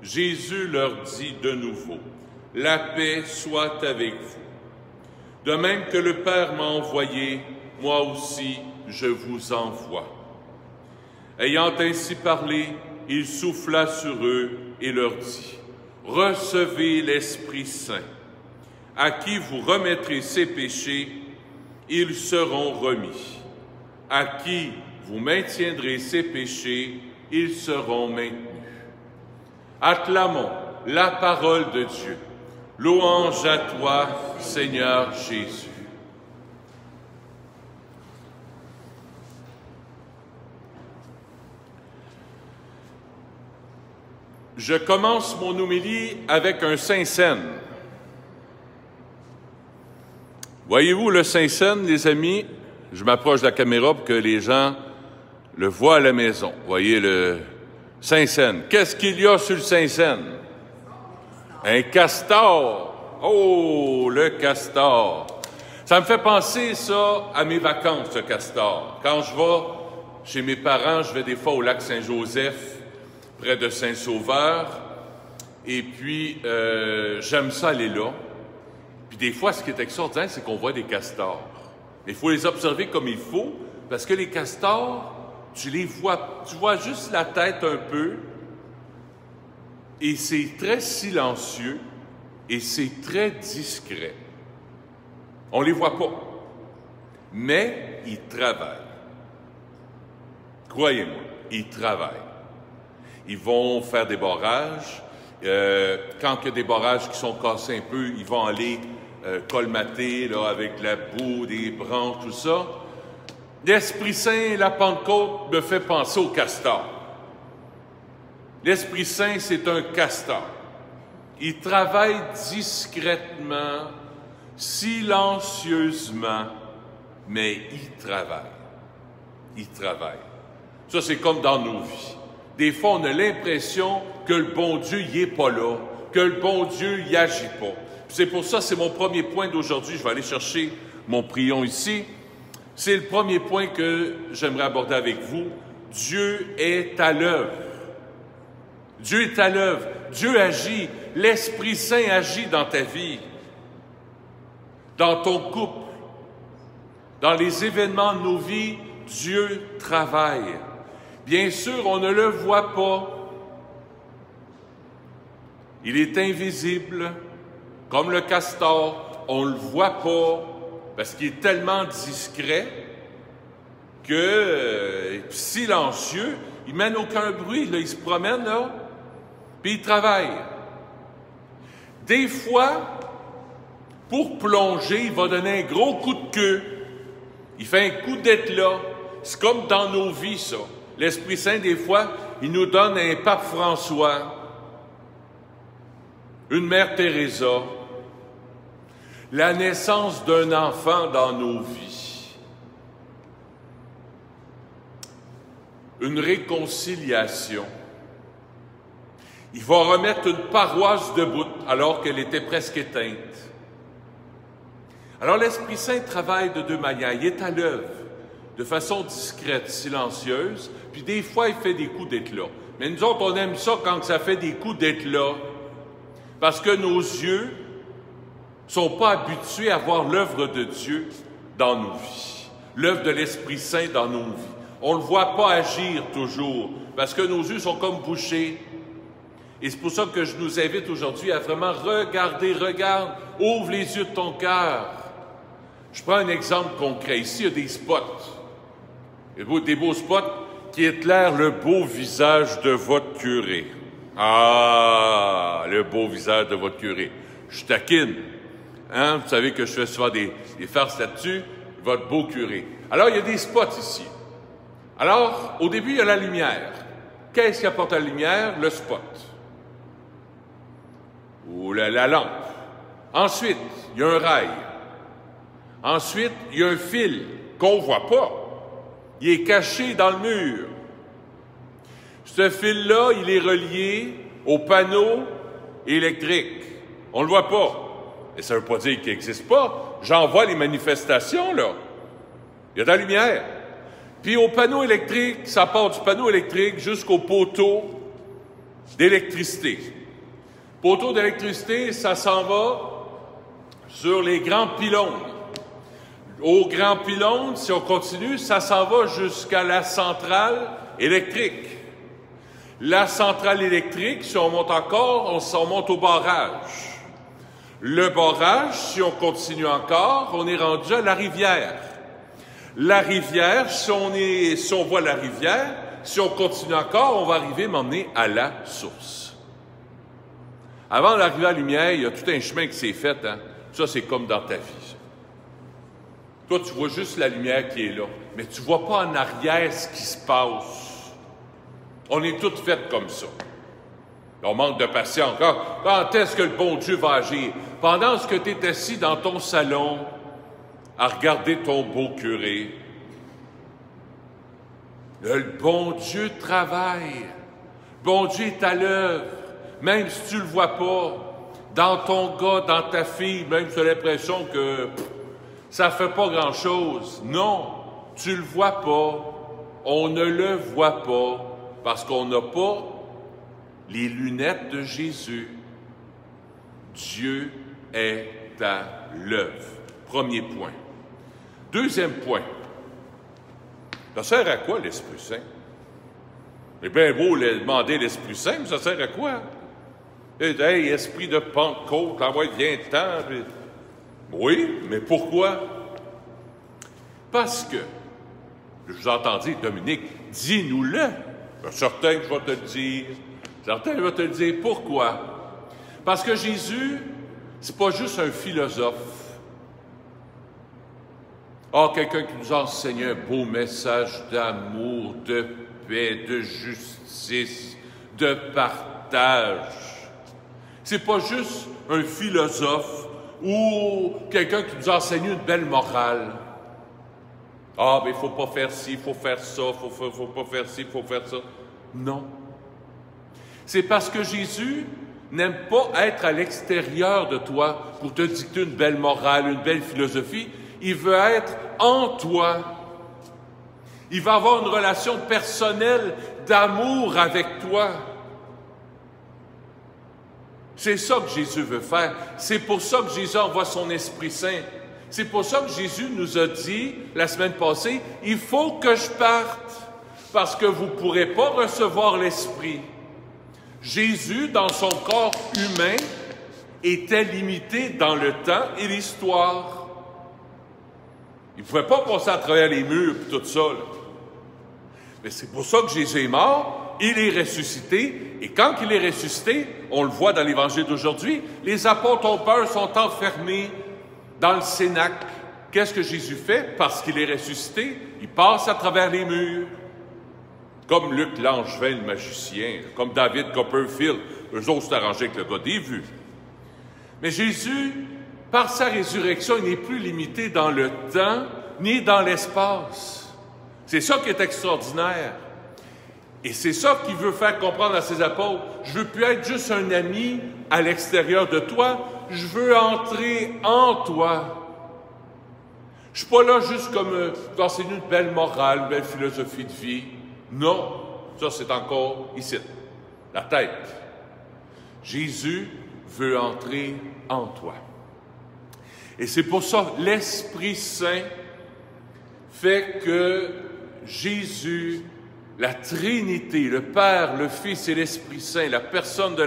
Jésus leur dit de nouveau, « La paix soit avec vous. De même que le Père m'a envoyé, moi aussi je vous envoie. » Ayant ainsi parlé, il souffla sur eux et leur dit, « Recevez l'Esprit Saint. À qui vous remettrez ses péchés, ils seront remis. À qui vous maintiendrez ses péchés, ils seront maintenus. » Acclamons la parole de Dieu. Louange à toi, Seigneur Jésus. Je commence mon homélie avec un Saint-Seine. Voyez-vous le Saint-Seine, les amis? Je m'approche de la caméra pour que les gens le voient à la maison. Voyez le Saint-Seine. Qu'est-ce qu'il y a sur le Saint-Seine? Un castor. Oh, le castor. Ça me fait penser, ça, à mes vacances, ce castor. Quand je vais chez mes parents, je vais des fois au lac Saint-Joseph, près de Saint-Sauveur, et puis j'aime ça aller là. Puis des fois, ce qui est extraordinaire, c'est qu'on voit des castors. Mais il faut les observer comme il faut, parce que les castors, tu vois juste la tête un peu, et c'est très silencieux, et c'est très discret. On les voit pas, mais ils travaillent. Croyez-moi, ils travaillent. Ils vont faire des barrages. Quand il y a des barrages qui sont cassés un peu, ils vont aller colmater là, avec la boue, des branches, tout ça. L'Esprit Saint, la Pentecôte, me fait penser au castor. L'Esprit Saint, c'est un castor. Il travaille discrètement, silencieusement, mais il travaille. Il travaille. Ça, c'est comme dans nos vies. Des fois, on a l'impression que le bon Dieu n'y est pas là, que le bon Dieu n'y agit pas. C'est pour ça, c'est mon premier point d'aujourd'hui. Je vais aller chercher mon prion ici. C'est le premier point que j'aimerais aborder avec vous. Dieu est à l'œuvre. Dieu est à l'œuvre. Dieu agit. L'Esprit Saint agit dans ta vie, dans ton couple, dans les événements de nos vies. Dieu travaille. Bien sûr, on ne le voit pas. Il est invisible, comme le castor. On ne le voit pas parce qu'il est tellement discret que silencieux. Il mène aucun bruit. Là, il se promène, là, puis il travaille. Des fois, pour plonger, il va donner un gros coup de queue. Il fait un coup d'éclat. C'est comme dans nos vies, ça. L'Esprit Saint, des fois, il nous donne un pape François, une mère Teresa, la naissance d'un enfant dans nos vies, une réconciliation. Il va remettre une paroisse debout alors qu'elle était presque éteinte. Alors l'Esprit Saint travaille de deux manières. Il est à l'œuvre, de façon discrète, silencieuse, puis des fois il fait des coups d'éclat. Mais nous autres, on aime ça quand ça fait des coups d'être là. Parce que nos yeux ne sont pas habitués à voir l'œuvre de Dieu dans nos vies. L'œuvre de l'Esprit Saint dans nos vies. On ne le voit pas agir toujours, parce que nos yeux sont comme bouchés. Et c'est pour ça que je nous invite aujourd'hui à vraiment regarder, regarde, ouvre les yeux de ton cœur. Je prends un exemple concret. Ici, il y a des spots. Il y a des beaux spots qui éclairent le beau visage de votre curé. Ah, le beau visage de votre curé. Je taquine. Hein? Vous savez que je fais souvent des farces là-dessus. Votre beau curé. Alors, il y a des spots ici. Alors, au début, il y a la lumière. Qu'est-ce qui apporte la lumière? Le spot. Ou la lampe. Ensuite, il y a un rail. Ensuite, il y a un fil qu'on ne voit pas. Il est caché dans le mur. Ce fil-là, il est relié au panneau électrique. On ne le voit pas. Et ça ne veut pas dire qu'il n'existe pas. J'en vois les manifestations, là. Il y a de la lumière. Puis au panneau électrique, ça part du panneau électrique jusqu'au poteau d'électricité. Poteau d'électricité, ça s'en va sur les grands pylônes. Au grand pylône, si on continue, ça s'en va jusqu'à la centrale électrique. La centrale électrique, si on monte encore, on monte au barrage. Le barrage, si on continue encore, on est rendu à la rivière. La rivière, si on voit la rivière, si on continue encore, on va arriver m'emmener à la source. Avant d'arriver à la lumière, il y a tout un chemin qui s'est fait. Hein? Ça, c'est comme dans ta vie. Toi, tu vois juste la lumière qui est là, mais tu ne vois pas en arrière ce qui se passe. On est toutes faites comme ça. On manque de patience. Quand est-ce que le bon Dieu va agir? Pendant ce que tu es assis dans ton salon, à regarder ton beau curé. Le bon Dieu travaille. Le bon Dieu est à l'œuvre. Même si tu ne le vois pas, dans ton gars, dans ta fille, même si tu as l'impression que ça ne fait pas grand-chose. Non, tu ne le vois pas. On ne le voit pas parce qu'on n'a pas les lunettes de Jésus. Dieu est à l'œuvre. Premier point. Deuxième point. Ça sert à quoi l'Esprit Saint? C'est bien beau demander l'Esprit Saint, mais ça sert à quoi? Hey, Esprit de Pentecôte, envoie, viens-t'en. Oui, mais pourquoi? Parce que, je vous entends dire, Dominique, dis-nous-le. Certain que je vais te le dire. Certain que je vais te le dire. Pourquoi? Parce que Jésus, c'est pas juste un philosophe. Quelqu'un qui nous enseigne un beau message d'amour, de paix, de justice, de partage. C'est pas juste un philosophe ou quelqu'un qui nous enseigne une belle morale. Il faut pas faire ci, il faut faire ça, faut pas faire ci, il faut faire ça. Non. C'est parce que Jésus n'aime pas être à l'extérieur de toi pour te dicter une belle morale, une belle philosophie. Il veut être en toi. Il va avoir une relation personnelle d'amour avec toi. C'est ça que Jésus veut faire. C'est pour ça que Jésus envoie son Esprit Saint. C'est pour ça que Jésus nous a dit, la semaine passée, « Il faut que je parte, parce que vous ne pourrez pas recevoir l'Esprit. » Jésus, dans son corps humain, était limité dans le temps et l'histoire. Il ne pouvait pas passer à travers les murs et tout ça. Là. Mais c'est pour ça que Jésus est mort, il est ressuscité, et quand il est ressuscité, on le voit dans l'Évangile d'aujourd'hui, les apôtres ont peur, sont enfermés dans le cénacle. Qu'est-ce que Jésus fait? Parce qu'il est ressuscité, il passe à travers les murs. Comme Luc Langevin, le magicien, comme David Copperfield, eux autres s'est arrangé avec le gars des vues. Mais Jésus, par sa résurrection, il n'est plus limité dans le temps ni dans l'espace. C'est ça qui est extraordinaire. Et c'est ça qu'il veut faire comprendre à ses apôtres. Je ne veux plus être juste un ami à l'extérieur de toi, je veux entrer en toi. Je ne suis pas là juste comme t'enseigner une belle morale, une belle philosophie de vie. Non, Ça, c'est encore ici, la tête. Jésus veut entrer en toi. Et c'est pour ça que l'Esprit Saint fait que Jésus, la Trinité, le Père, le Fils et l'Esprit Saint, les personnes de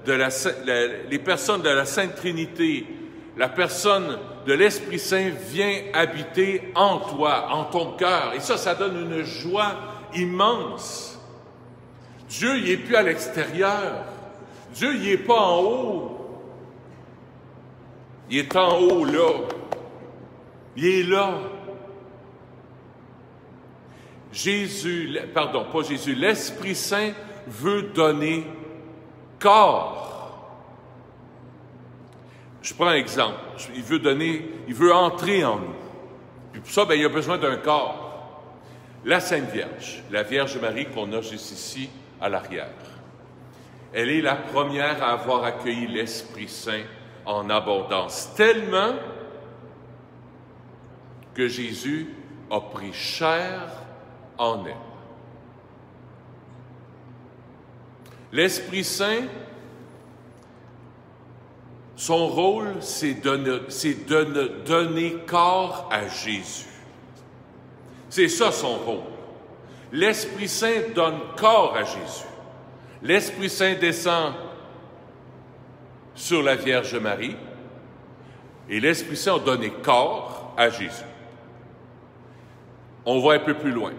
la Sainte Trinité, la personne de l'Esprit Saint vient habiter en toi, en ton cœur. Et ça donne une joie immense. Dieu, il n'est plus à l'extérieur. Dieu, il n'est pas en haut. Il est en haut, là. Il est là. L'Esprit Saint veut donner corps. Je prends un exemple. Il veut entrer en nous. Puis pour ça, il a besoin d'un corps. La Sainte Vierge, la Vierge Marie qu'on a juste ici à l'arrière. Elle est la première à avoir accueilli l'Esprit Saint en abondance, tellement que Jésus a pris chair en elle. L'Esprit Saint, son rôle, c'est de donner corps à Jésus. C'est ça son rôle. L'Esprit Saint donne corps à Jésus. L'Esprit Saint descend sur la Vierge Marie et l'Esprit Saint a donné corps à Jésus. On va un peu plus loin.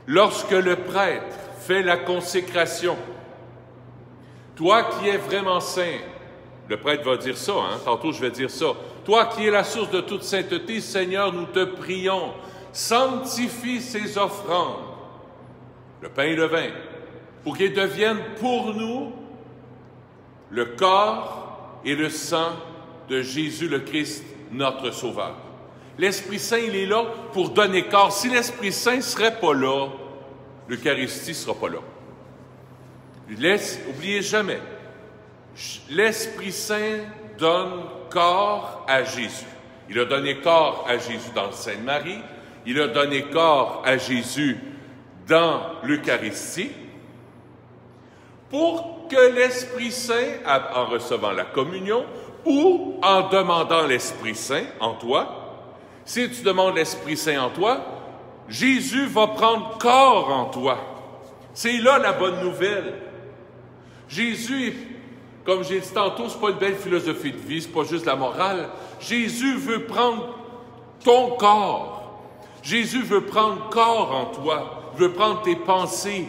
Lorsque le prêtre fait la consécration, toi qui es vraiment saint, le prêtre va dire ça, tantôt je vais dire ça, toi qui es la source de toute sainteté, Seigneur, nous te prions, sanctifie ces offrandes, le pain et le vin, pour qu'ils deviennent pour nous le corps et le sang de Jésus le Christ, notre Sauveur. L'Esprit Saint, il est là pour donner corps. Si l'Esprit Saint ne serait pas là, l'Eucharistie ne sera pas là. Oubliez jamais, l'Esprit Saint donne corps à Jésus. Il a donné corps à Jésus dans le Sainte Marie, il a donné corps à Jésus dans l'Eucharistie, pour que l'Esprit Saint, en recevant la communion, ou en demandant l'Esprit Saint en toi, si tu demandes l'Esprit Saint en toi, Jésus va prendre corps en toi. C'est là la bonne nouvelle. Jésus, comme j'ai dit tantôt, c'est pas une belle philosophie de vie, c'est pas juste la morale. Jésus veut prendre ton corps. Jésus veut prendre corps en toi. Il veut prendre tes pensées,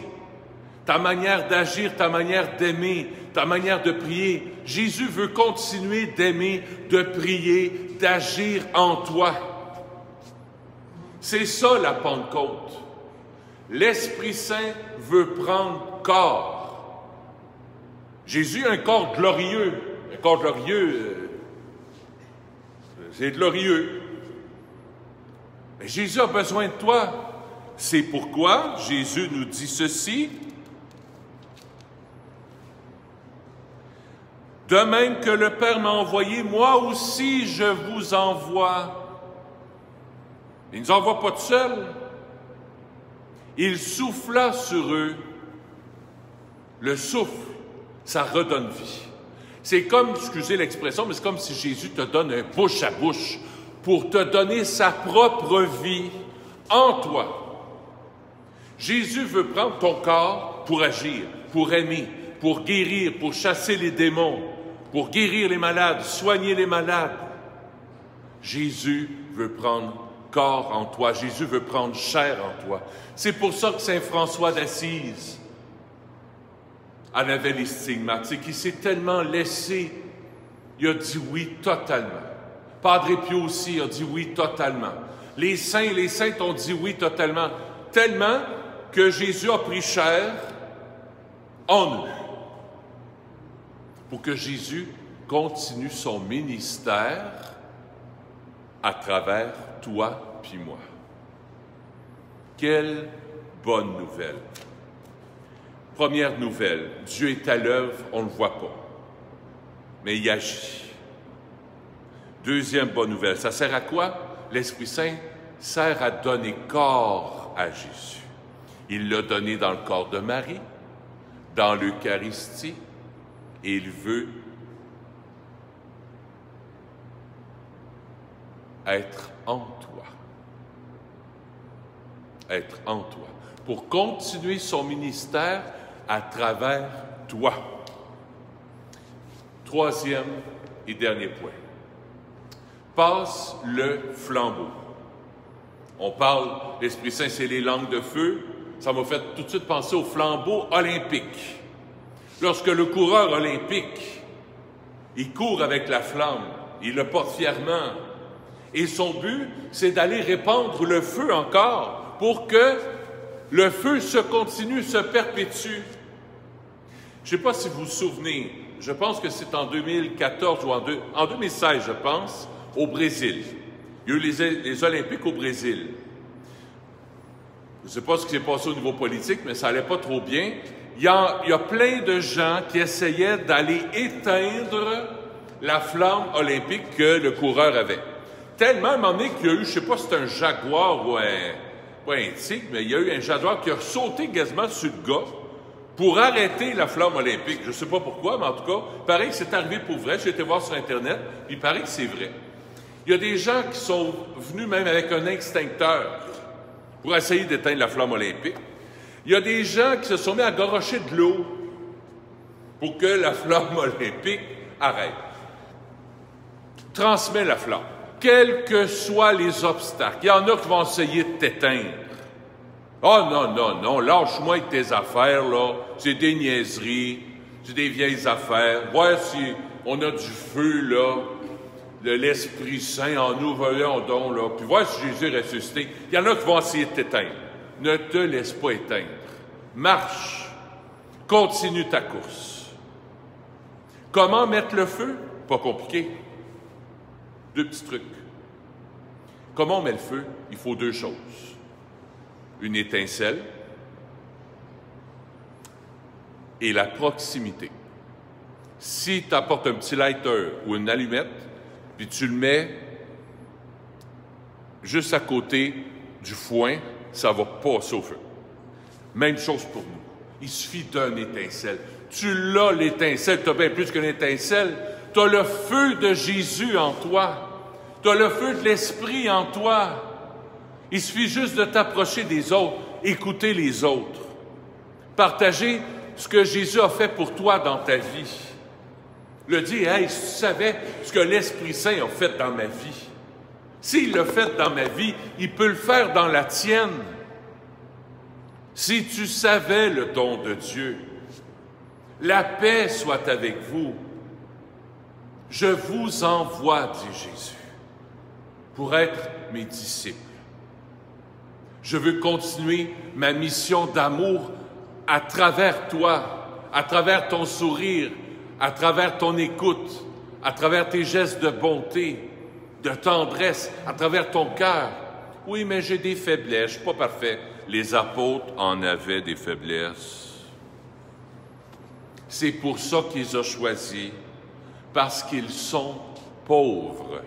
ta manière d'agir, ta manière d'aimer, ta manière de prier. Jésus veut continuer d'aimer, de prier, d'agir en toi. C'est ça la Pentecôte. L'Esprit Saint veut prendre corps. Jésus a un corps glorieux. Un corps glorieux, c'est glorieux. Mais Jésus a besoin de toi. C'est pourquoi Jésus nous dit ceci. De même que le Père m'a envoyé, moi aussi je vous envoie. Il ne nous envoie pas tout seul. Il souffla sur eux. Le souffle, ça redonne vie. C'est comme, excusez l'expression, mais c'est comme si Jésus te donne un bouche à bouche pour te donner sa propre vie en toi. Jésus veut prendre ton corps pour agir, pour aimer, pour guérir, pour chasser les démons, pour guérir les malades, soigner les malades. Jésus veut prendre corps en toi. Jésus veut prendre chair en toi. C'est pour ça que Saint François d'Assise en avait les stigmates. C'est qu'il s'est tellement laissé. Il a dit oui totalement. Padre Pio aussi a dit oui totalement. Les saints et les saintes ont dit oui totalement. Tellement que Jésus a pris chair en nous. Pour que Jésus continue son ministère à travers toi puis moi. Quelle bonne nouvelle! Première nouvelle, Dieu est à l'œuvre, on ne le voit pas, mais il agit. Deuxième bonne nouvelle, ça sert à quoi? L'Esprit Saint sert à donner corps à Jésus. Il l'a donné dans le corps de Marie, dans l'Eucharistie, et il veut être en toi. Être en toi. Pour continuer son ministère à travers toi. Troisième et dernier point. Passe le flambeau. On parle, l'Esprit Saint, c'est les langues de feu. Ça m'a fait tout de suite penser au flambeau olympique. Lorsque le coureur olympique, il court avec la flamme, il le porte fièrement. Et son but, c'est d'aller répandre le feu encore pour que le feu se continue, se perpétue. Je ne sais pas si vous vous souvenez, je pense que c'est en 2014 ou en 2016, je pense, au Brésil. Il y a eu les Olympiques au Brésil. Je ne sais pas ce qui s'est passé au niveau politique, mais ça n'allait pas trop bien. Il y a plein de gens qui essayaient d'aller éteindre la flamme olympique que le coureur avait. Tellement, à un moment donné, qu'il y a eu, je ne sais pas si c'est un jaguar ou pas un tigre, mais il y a eu un jaguar qui a sauté quasiment sur le gars pour arrêter la flamme olympique. Je ne sais pas pourquoi, mais en tout cas, il paraît que c'est arrivé pour vrai. J'ai été voir sur Internet, puis il paraît que c'est vrai. Il y a des gens qui sont venus même avec un extincteur pour essayer d'éteindre la flamme olympique. Il y a des gens qui se sont mis à garocher de l'eau pour que la flamme olympique arrête. Transmet la flamme. Quels que soient les obstacles. Il y en a qui vont essayer de t'éteindre. Oh non, non, non, lâche-moi avec tes affaires, là. C'est des niaiseries, c'est des vieilles affaires. Voir si on a du feu, là, de l'Esprit Saint en nous, voyons donc, là. Puis voir si Jésus est ressuscité. Il y en a qui vont essayer de t'éteindre. Ne te laisse pas éteindre. Marche. Continue ta course. Comment mettre le feu? Pas compliqué. 2 petits trucs. Comment on met le feu? Il faut 2 choses. Une étincelle et la proximité. Si tu apportes un petit lighter ou une allumette, puis tu le mets juste à côté du foin, ça va passer au feu. Même chose pour nous. Il suffit d'une étincelle. Tu l'as, l'étincelle. Tu as bien plus qu'une étincelle. Tu as le feu de Jésus en toi. Tu as le feu de l'Esprit en toi. Il suffit juste de t'approcher des autres, écouter les autres, partager ce que Jésus a fait pour toi dans ta vie. Le dire, hey, si tu savais ce que l'Esprit Saint a fait dans ma vie, s'il l'a fait dans ma vie, il peut le faire dans la tienne. Si tu savais le don de Dieu, la paix soit avec vous. Je vous envoie, dit Jésus, pour être mes disciples. Je veux continuer ma mission d'amour à travers toi, à travers ton sourire, à travers ton écoute, à travers tes gestes de bonté, de tendresse, à travers ton cœur. Oui, mais j'ai des faiblesses, je ne suis pas parfait. Les apôtres en avaient des faiblesses. C'est pour ça qu'ils les ont choisis, parce qu'ils sont pauvres.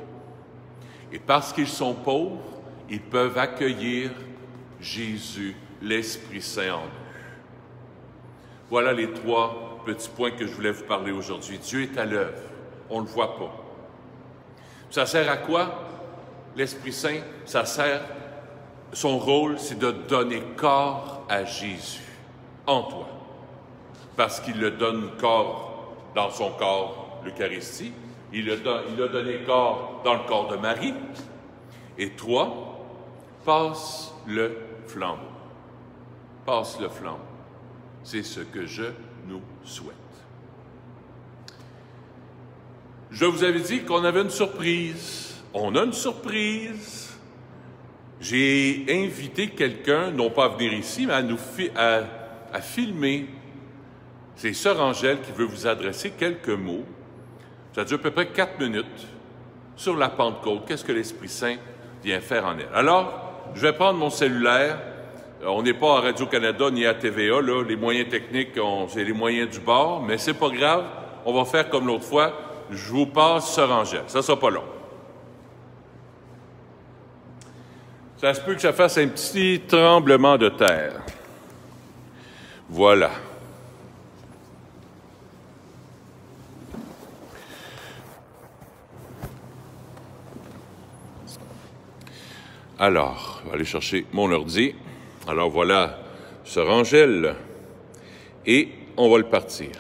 Et parce qu'ils sont pauvres, ils peuvent accueillir Jésus, l'Esprit Saint en eux. Voilà les 3 petits points que je voulais vous parler aujourd'hui. Dieu est à l'œuvre. On ne le voit pas. Ça sert à quoi? L'Esprit Saint, ça sert, son rôle, c'est de donner corps à Jésus en toi. Parce qu'il le donne corps dans son corps, l'Eucharistie. Il a donné corps dans le corps de Marie. Et 3, passe le flambeau. Passe le flambeau. C'est ce que je nous souhaite. Je vous avais dit qu'on avait une surprise. On a une surprise. J'ai invité quelqu'un, non pas à venir ici, mais à filmer. C'est Sœur Angèle qui veut vous adresser quelques mots. Ça dure à peu près 4 minutes sur la Pentecôte. Qu'est-ce que l'Esprit Saint vient faire en elle? Alors, je vais prendre mon cellulaire. On n'est pas à Radio-Canada ni à TVA, là. Les moyens techniques, c'est les moyens du bord, mais c'est pas grave. On va faire comme l'autre fois. Je vous passe Sœur Angèle. Ça sera pas long. Ça se peut que ça fasse un petit tremblement de terre. Voilà. Alors, je vais aller chercher mon ordi. Alors voilà, Sœur Angèle, et on va le partir.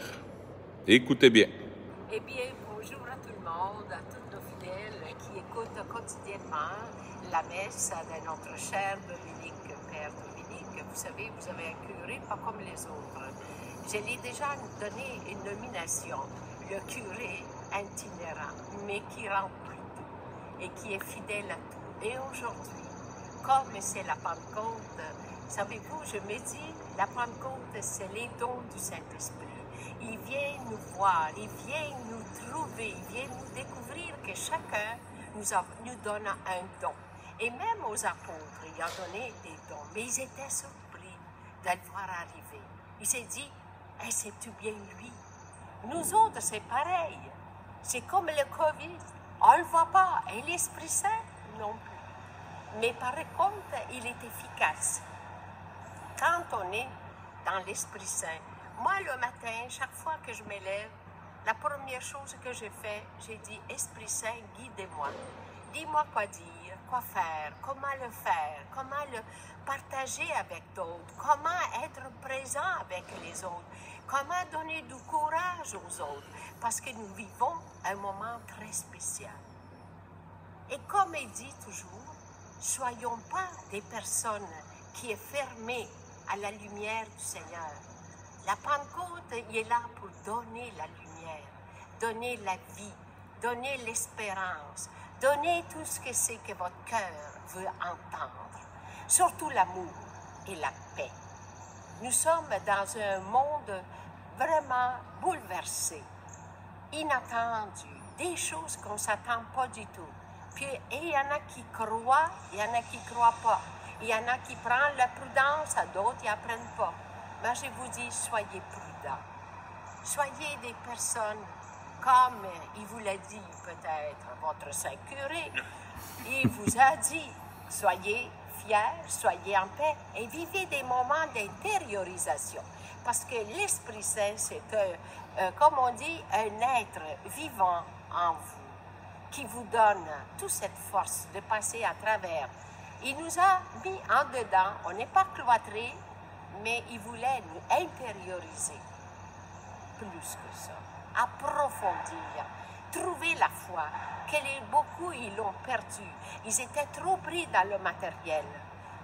Écoutez bien. Eh bien, bonjour à tout le monde, à tous nos fidèles qui écoutent quotidiennement la messe de notre cher Dominique, Père Dominique. Vous savez, vous avez un curé pas comme les autres. Je l'ai déjà donné une nomination, le curé itinérant, mais qui remplit tout et qui est fidèle à tout. Et aujourd'hui, comme c'est la Pentecôte, savez-vous, je me dis, la Pentecôte, c'est les dons du Saint-Esprit. Il vient nous voir, il vient nous trouver, il vient nous découvrir que chacun nous donne un don. Et même aux apôtres, il a donné des dons, mais ils étaient surpris de le voir arriver. Il s'est dit, hey, c'est-tu bien lui? Nous autres, c'est pareil. C'est comme le Covid, on ne le voit pas, et l'Esprit Saint non plus. Mais par contre, il est efficace. Quand on est dans l'Esprit Saint, moi, le matin, chaque fois que je me lève, la première chose que je fais, j'ai dit, Esprit Saint, guidez-moi. Dis-moi quoi dire, quoi faire, comment le faire, comment le partager avec d'autres, comment être présent avec les autres, comment donner du courage aux autres, parce que nous vivons un moment très spécial. Et comme il dit toujours, soyons pas des personnes qui sont fermées à la lumière du Seigneur. La Pentecôte, il est là pour donner la lumière, donner la vie, donner l'espérance, donner tout ce que c'est que votre cœur veut entendre. Surtout l'amour et la paix. Nous sommes dans un monde vraiment bouleversé, inattendu, des choses qu'on ne s'attend pas du tout. Puis, il y en a qui croient, il y en a qui ne croient pas. Il y en a qui prennent la prudence, à d'autres, ils n'apprennent pas. Mais je vous dis, soyez prudents. Soyez des personnes, comme il vous l'a dit peut-être, votre saint curé. Il vous a dit, soyez fiers, soyez en paix et vivez des moments d'intériorisation. Parce que l'Esprit Saint, c'est comme on dit, un être vivant en vous, qui vous donne toute cette force de passer à travers. Il nous a mis en dedans, on n'est pas cloîtrés, mais il voulait nous intérioriser plus que ça, approfondir, trouver la foi, que beaucoup ils l'ont perdu. Ils étaient trop pris dans le matériel.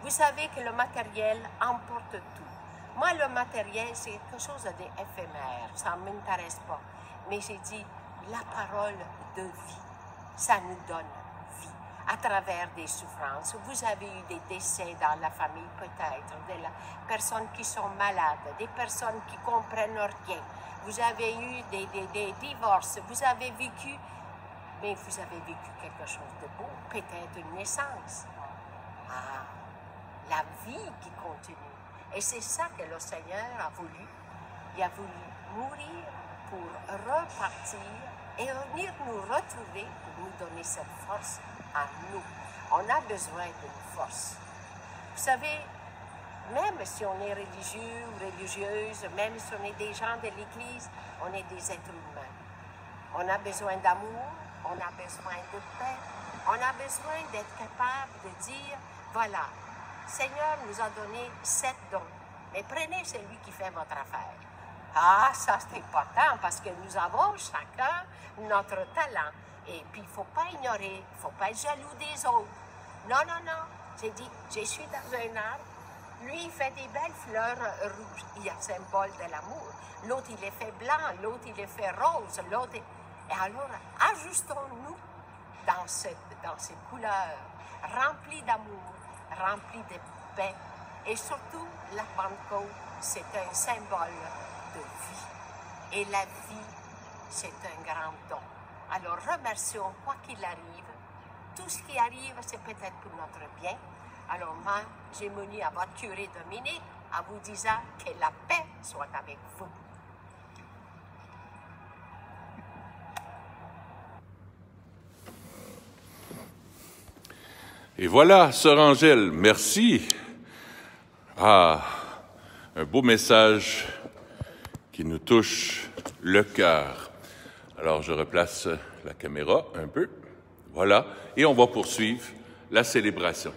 Vous savez que le matériel emporte tout. Moi, le matériel, c'est quelque chose d'éphémère, ça ne m'intéresse pas. Mais j'ai dit, la parole de vie, ça nous donne vie à travers des souffrances. Vous avez eu des décès dans la famille peut-être, des personnes qui sont malades, des personnes qui ne comprennent rien. Vous avez eu des divorces, vous avez vécu, mais vous avez vécu quelque chose de beau, peut-être une naissance. Ah, la vie qui continue. Et c'est ça que le Seigneur a voulu. Il a voulu mourir pour repartir et venir nous retrouver pour nous donner cette force à nous. On a besoin d'une force. Vous savez, même si on est religieux ou religieuse, même si on est des gens de l'Église, on est des êtres humains. On a besoin d'amour, on a besoin de paix, on a besoin d'être capable de dire, voilà, Seigneur nous a donné 7 dons, mais prenez celui qui fait votre affaire. Ah, ça c'est important parce que nous avons chacun notre talent. Et puis, il ne faut pas ignorer, il ne faut pas être jaloux des autres. Non, non, non. J'ai dit, je suis dans un arbre. Lui, il fait des belles fleurs rouges. Il y a le symbole de l'amour. L'autre, il est fait blanc. L'autre, il est fait rose. L'autre... Et alors, ajustons-nous dans ces couleurs, remplies d'amour, remplies de paix. Et surtout, la Pentecôte, c'est un symbole de vie. Et la vie, c'est un grand don. Alors, remercions quoi qu'il arrive. Tout ce qui arrive, c'est peut-être pour notre bien. Alors, moi, j'ai muni à votre curé Dominique en vous disant que la paix soit avec vous. Et voilà, Sœur Angèle, merci. Ah, un beau message qui nous touche le cœur. Alors, je replace la caméra un peu. Voilà. Et on va poursuivre la célébration.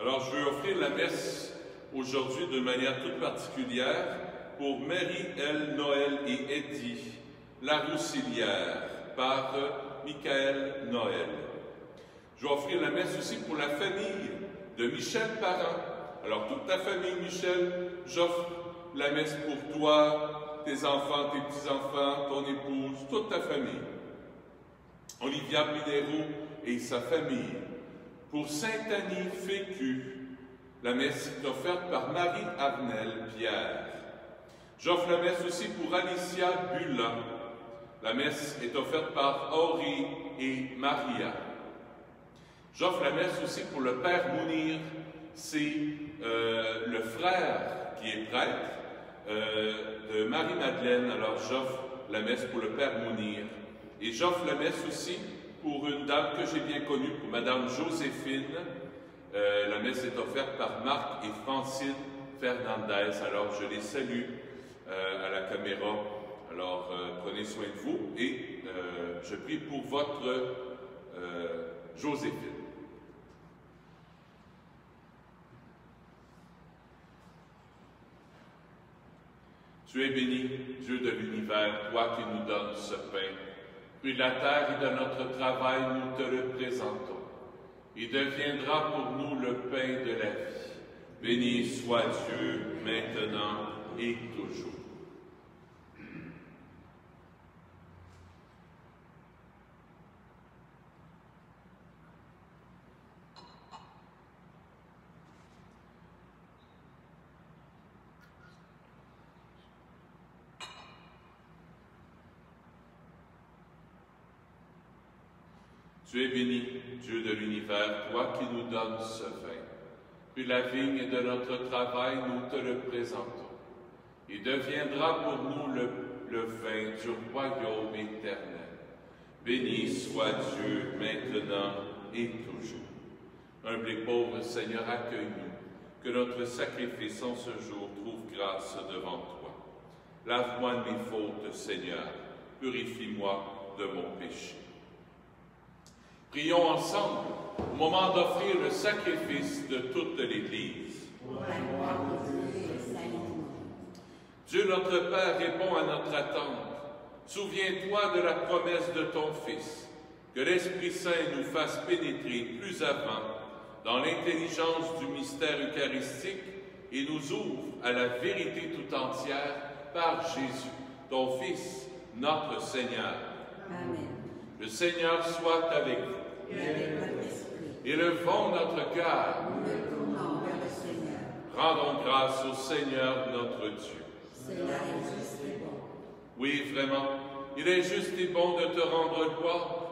Alors, je veux offrir la messe aujourd'hui d'une manière toute particulière pour Marie-Èle, Noël et Eddie, la Roussilière, par Michael Noël. Je vais offrir la messe aussi pour la famille de Michel Parent. Alors, toute ta famille, Michel, j'offre la messe pour toi, tes enfants, tes petits-enfants, ton épouse, toute ta famille. Olivia Pinero et sa famille. Pour Sainte-Annie Fécu, la messe est offerte par Marie-Arnelle Pierre. J'offre la messe aussi pour Alicia Bulla. La messe est offerte par Henri et Maria. J'offre la messe aussi pour le Père Mounir. C'est le frère qui est prêtre de Marie-Madeleine. Alors j'offre la messe pour le Père Mounir. Et j'offre la messe aussi pour une dame que j'ai bien connue, pour Madame Joséphine. La messe est offerte par Marc et Francine Fernandez. Alors, je les salue à la caméra. Alors, prenez soin de vous et je prie pour votre Joséphine. Tu es béni, Dieu de l'univers, toi qui nous donnes ce pain. Puis de la terre et de notre travail, nous te le présentons. Il deviendra pour nous le pain de la vie. Béni soit Dieu, maintenant et toujours. Tu es béni, Dieu de l'univers, toi qui nous donnes ce vin. Puis la vigne de notre travail, nous te le présentons. Il deviendra pour nous le vin du royaume éternel. Béni soit Dieu, maintenant et toujours. Humble et pauvre Seigneur, accueille-nous, que notre sacrifice en ce jour trouve grâce devant toi. Lave-moi de mes fautes, Seigneur, purifie-moi de mon péché. Prions ensemble au moment d'offrir le sacrifice de toute l'Église. Dieu notre Père répond à notre attente. Souviens-toi de la promesse de ton Fils, que l'Esprit Saint nous fasse pénétrer plus avant dans l'intelligence du mystère eucharistique et nous ouvre à la vérité tout entière par Jésus, ton Fils, notre Seigneur. Amen. Le Seigneur soit avec vous. Élevons notre cœur. Rendons grâce au Seigneur notre Dieu. Cela est juste et bon. Oui, vraiment, il est juste et bon de te rendre gloire,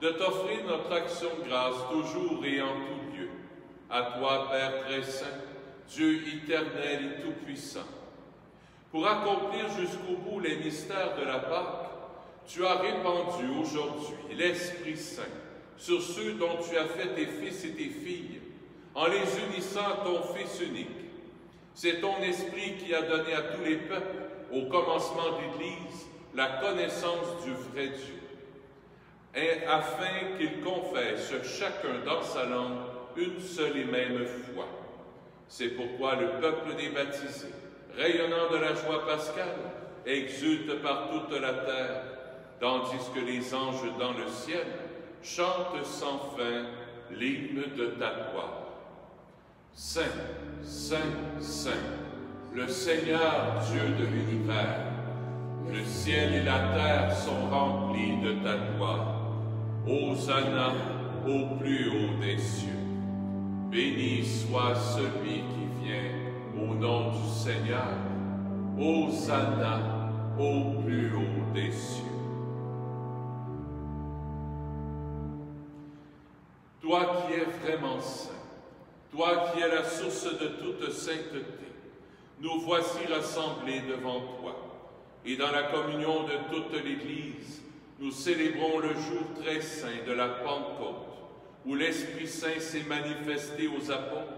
de t'offrir notre action de grâce toujours et en tout lieu. À toi, Père très saint, Dieu éternel et tout-puissant. Pour accomplir jusqu'au bout les mystères de la Pâque, tu as répandu aujourd'hui l'Esprit Saint sur ceux dont tu as fait tes fils et tes filles, en les unissant à ton Fils unique. C'est ton Esprit qui a donné à tous les peuples, au commencement de l'Église, la connaissance du vrai Dieu, et afin qu'ils confessent chacun dans sa langue une seule et même foi. C'est pourquoi le peuple des baptisés, rayonnant de la joie pascale, exulte par toute la terre, tandis que les anges dans le ciel chantent sans fin l'hymne de ta gloire. Saint, Saint, Saint, le Seigneur Dieu de l'univers, le ciel et la terre sont remplis de ta gloire. Hosanna au plus haut des cieux. Béni soit celui qui vient au nom du Seigneur. Hosanna au plus haut des cieux. Toi qui es vraiment saint, toi qui es la source de toute sainteté, nous voici rassemblés devant toi. Et dans la communion de toute l'Église, nous célébrons le jour très saint de la Pentecôte, où l'Esprit Saint s'est manifesté aux apôtres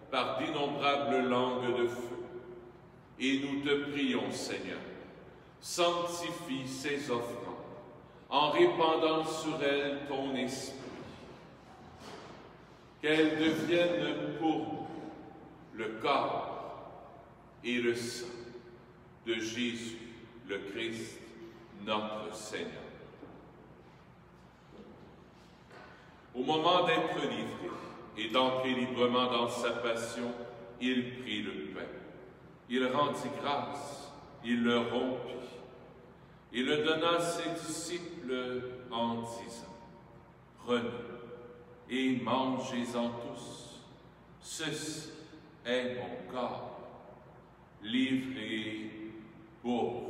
par d'innombrables langues de feu. Et nous te prions, Seigneur, sanctifie ces offrandes, en répandant sur elles ton Esprit. Qu'elles deviennent pour nous le corps et le sang de Jésus, le Christ, notre Seigneur. Au moment d'être livré et d'entrer librement dans sa passion, il prit le pain. Il rendit grâce, il le rompit. Il le donna à ses disciples en disant, « Prenez et mangez-en tous. Ceci est mon corps, livré pour vous. »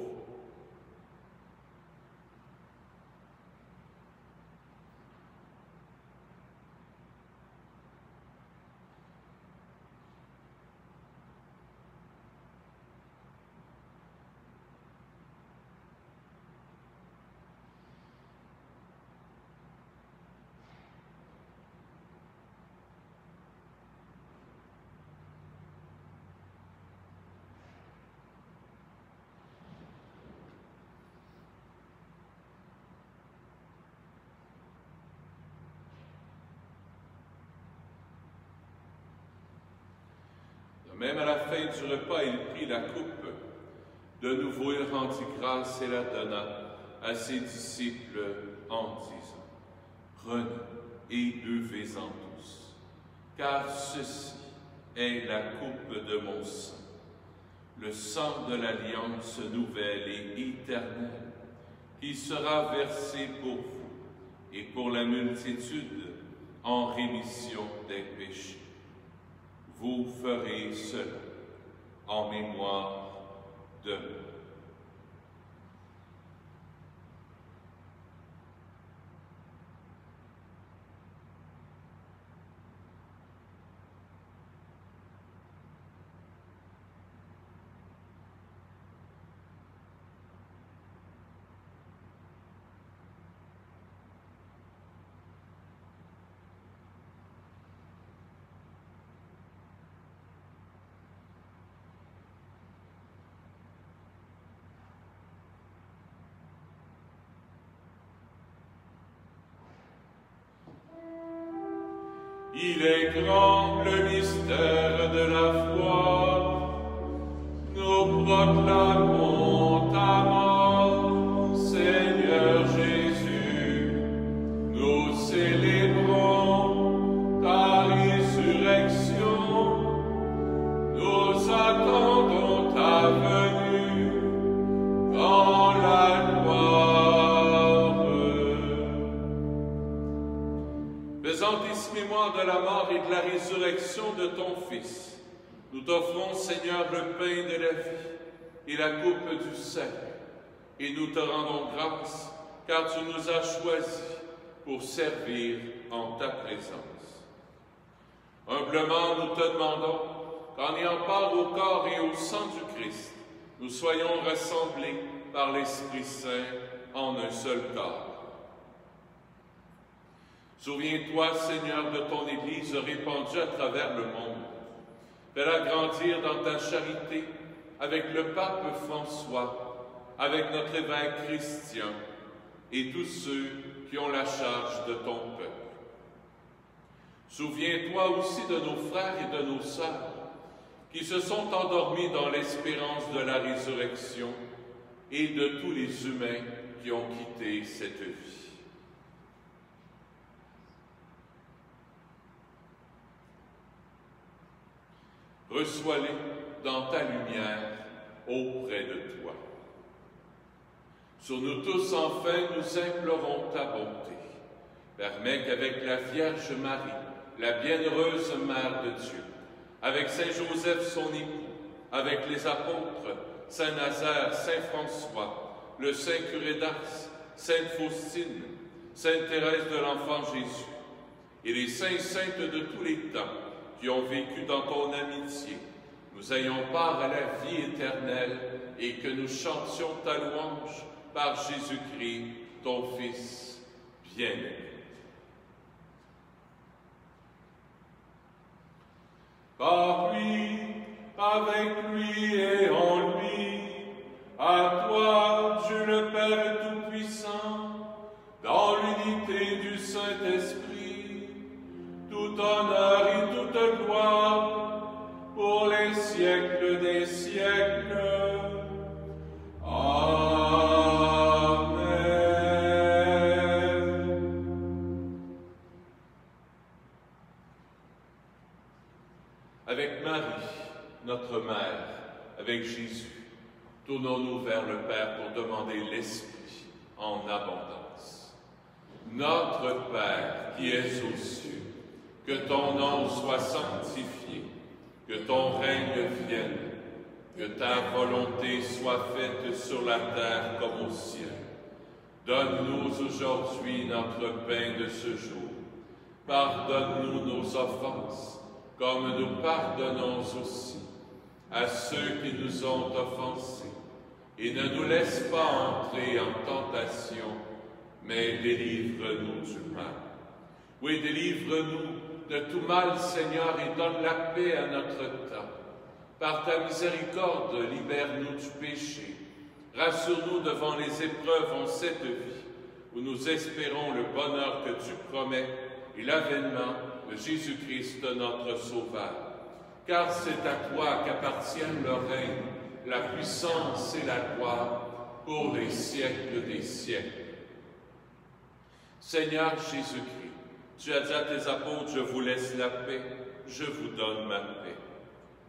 Même à la fin du repas, il prit la coupe. De nouveau, il rendit grâce et la donna à ses disciples en disant, « Prenez et buvez-en tous, car ceci est la coupe de mon sang, le sang de l'alliance nouvelle et éternelle, qui sera versé pour vous et pour la multitude en rémission des péchés. Vous ferez cela en mémoire de moi. » Il est grand le mystère de la foi. Nous proclamons ta mort, Seigneur Jésus. Nous célébrons ta résurrection. Nous attendons ta venue dans la gloire. Faisant mémoire de la mort et de la résurrection de ton Fils, nous t'offrons, Seigneur, le pain de la vie et la coupe du salut, et nous te rendons grâce, car tu nous as choisis pour servir en ta présence. Humblement, nous te demandons qu'en ayant part au corps et au sang du Christ, nous soyons rassemblés par l'Esprit Saint en un seul corps. Souviens-toi, Seigneur, de ton Église répandue à travers le monde. Fais-la grandir dans ta charité avec le pape François, avec notre évêque Christian et tous ceux qui ont la charge de ton peuple. Souviens-toi aussi de nos frères et de nos sœurs qui se sont endormis dans l'espérance de la résurrection et de tous les humains qui ont quitté cette vie. Reçois-les dans ta lumière auprès de toi. Sur nous tous, enfin, nous implorons ta bonté. Permets qu'avec la Vierge Marie, la bienheureuse Mère de Dieu, avec Saint Joseph son époux, avec les apôtres, Saint Nazaire, Saint François, le Saint curé d'Ars, Sainte Faustine, Sainte Thérèse de l'Enfant Jésus, et les saints saintes de tous les temps qui ont vécu dans ton amitié, nous ayons part à la vie éternelle et que nous chantions ta louange par Jésus-Christ, ton Fils bien-aimé. Par lui, avec lui et en lui, à toi, Dieu le Père Tout-Puissant, dans l'unité du Saint-Esprit, tout honneur et toute gloire pour les siècles des siècles. Avec Marie, notre Mère, avec Jésus, tournons-nous vers le Père pour demander l'Esprit en abondance. Notre Père qui es aux cieux, que ton nom soit sanctifié, que ton règne vienne, que ta volonté soit faite sur la terre comme au ciel. Donne-nous aujourd'hui notre pain de ce jour. Pardonne-nous nos offenses, comme nous pardonnons aussi à ceux qui nous ont offensés. Et ne nous laisse pas entrer en tentation, mais délivre-nous du mal. Oui, délivre-nous de tout mal, Seigneur, et donne la paix à notre temps. Par ta miséricorde, libère-nous du péché. Rassure-nous devant les épreuves en cette vie, où nous espérons le bonheur que tu promets et l'avènement de Jésus-Christ, notre Sauveur. Car c'est à toi qu'appartiennent le règne, la puissance et la gloire pour les siècles des siècles. Seigneur Jésus-Christ, tu as dit à tes apôtres, je vous laisse la paix, je vous donne ma paix.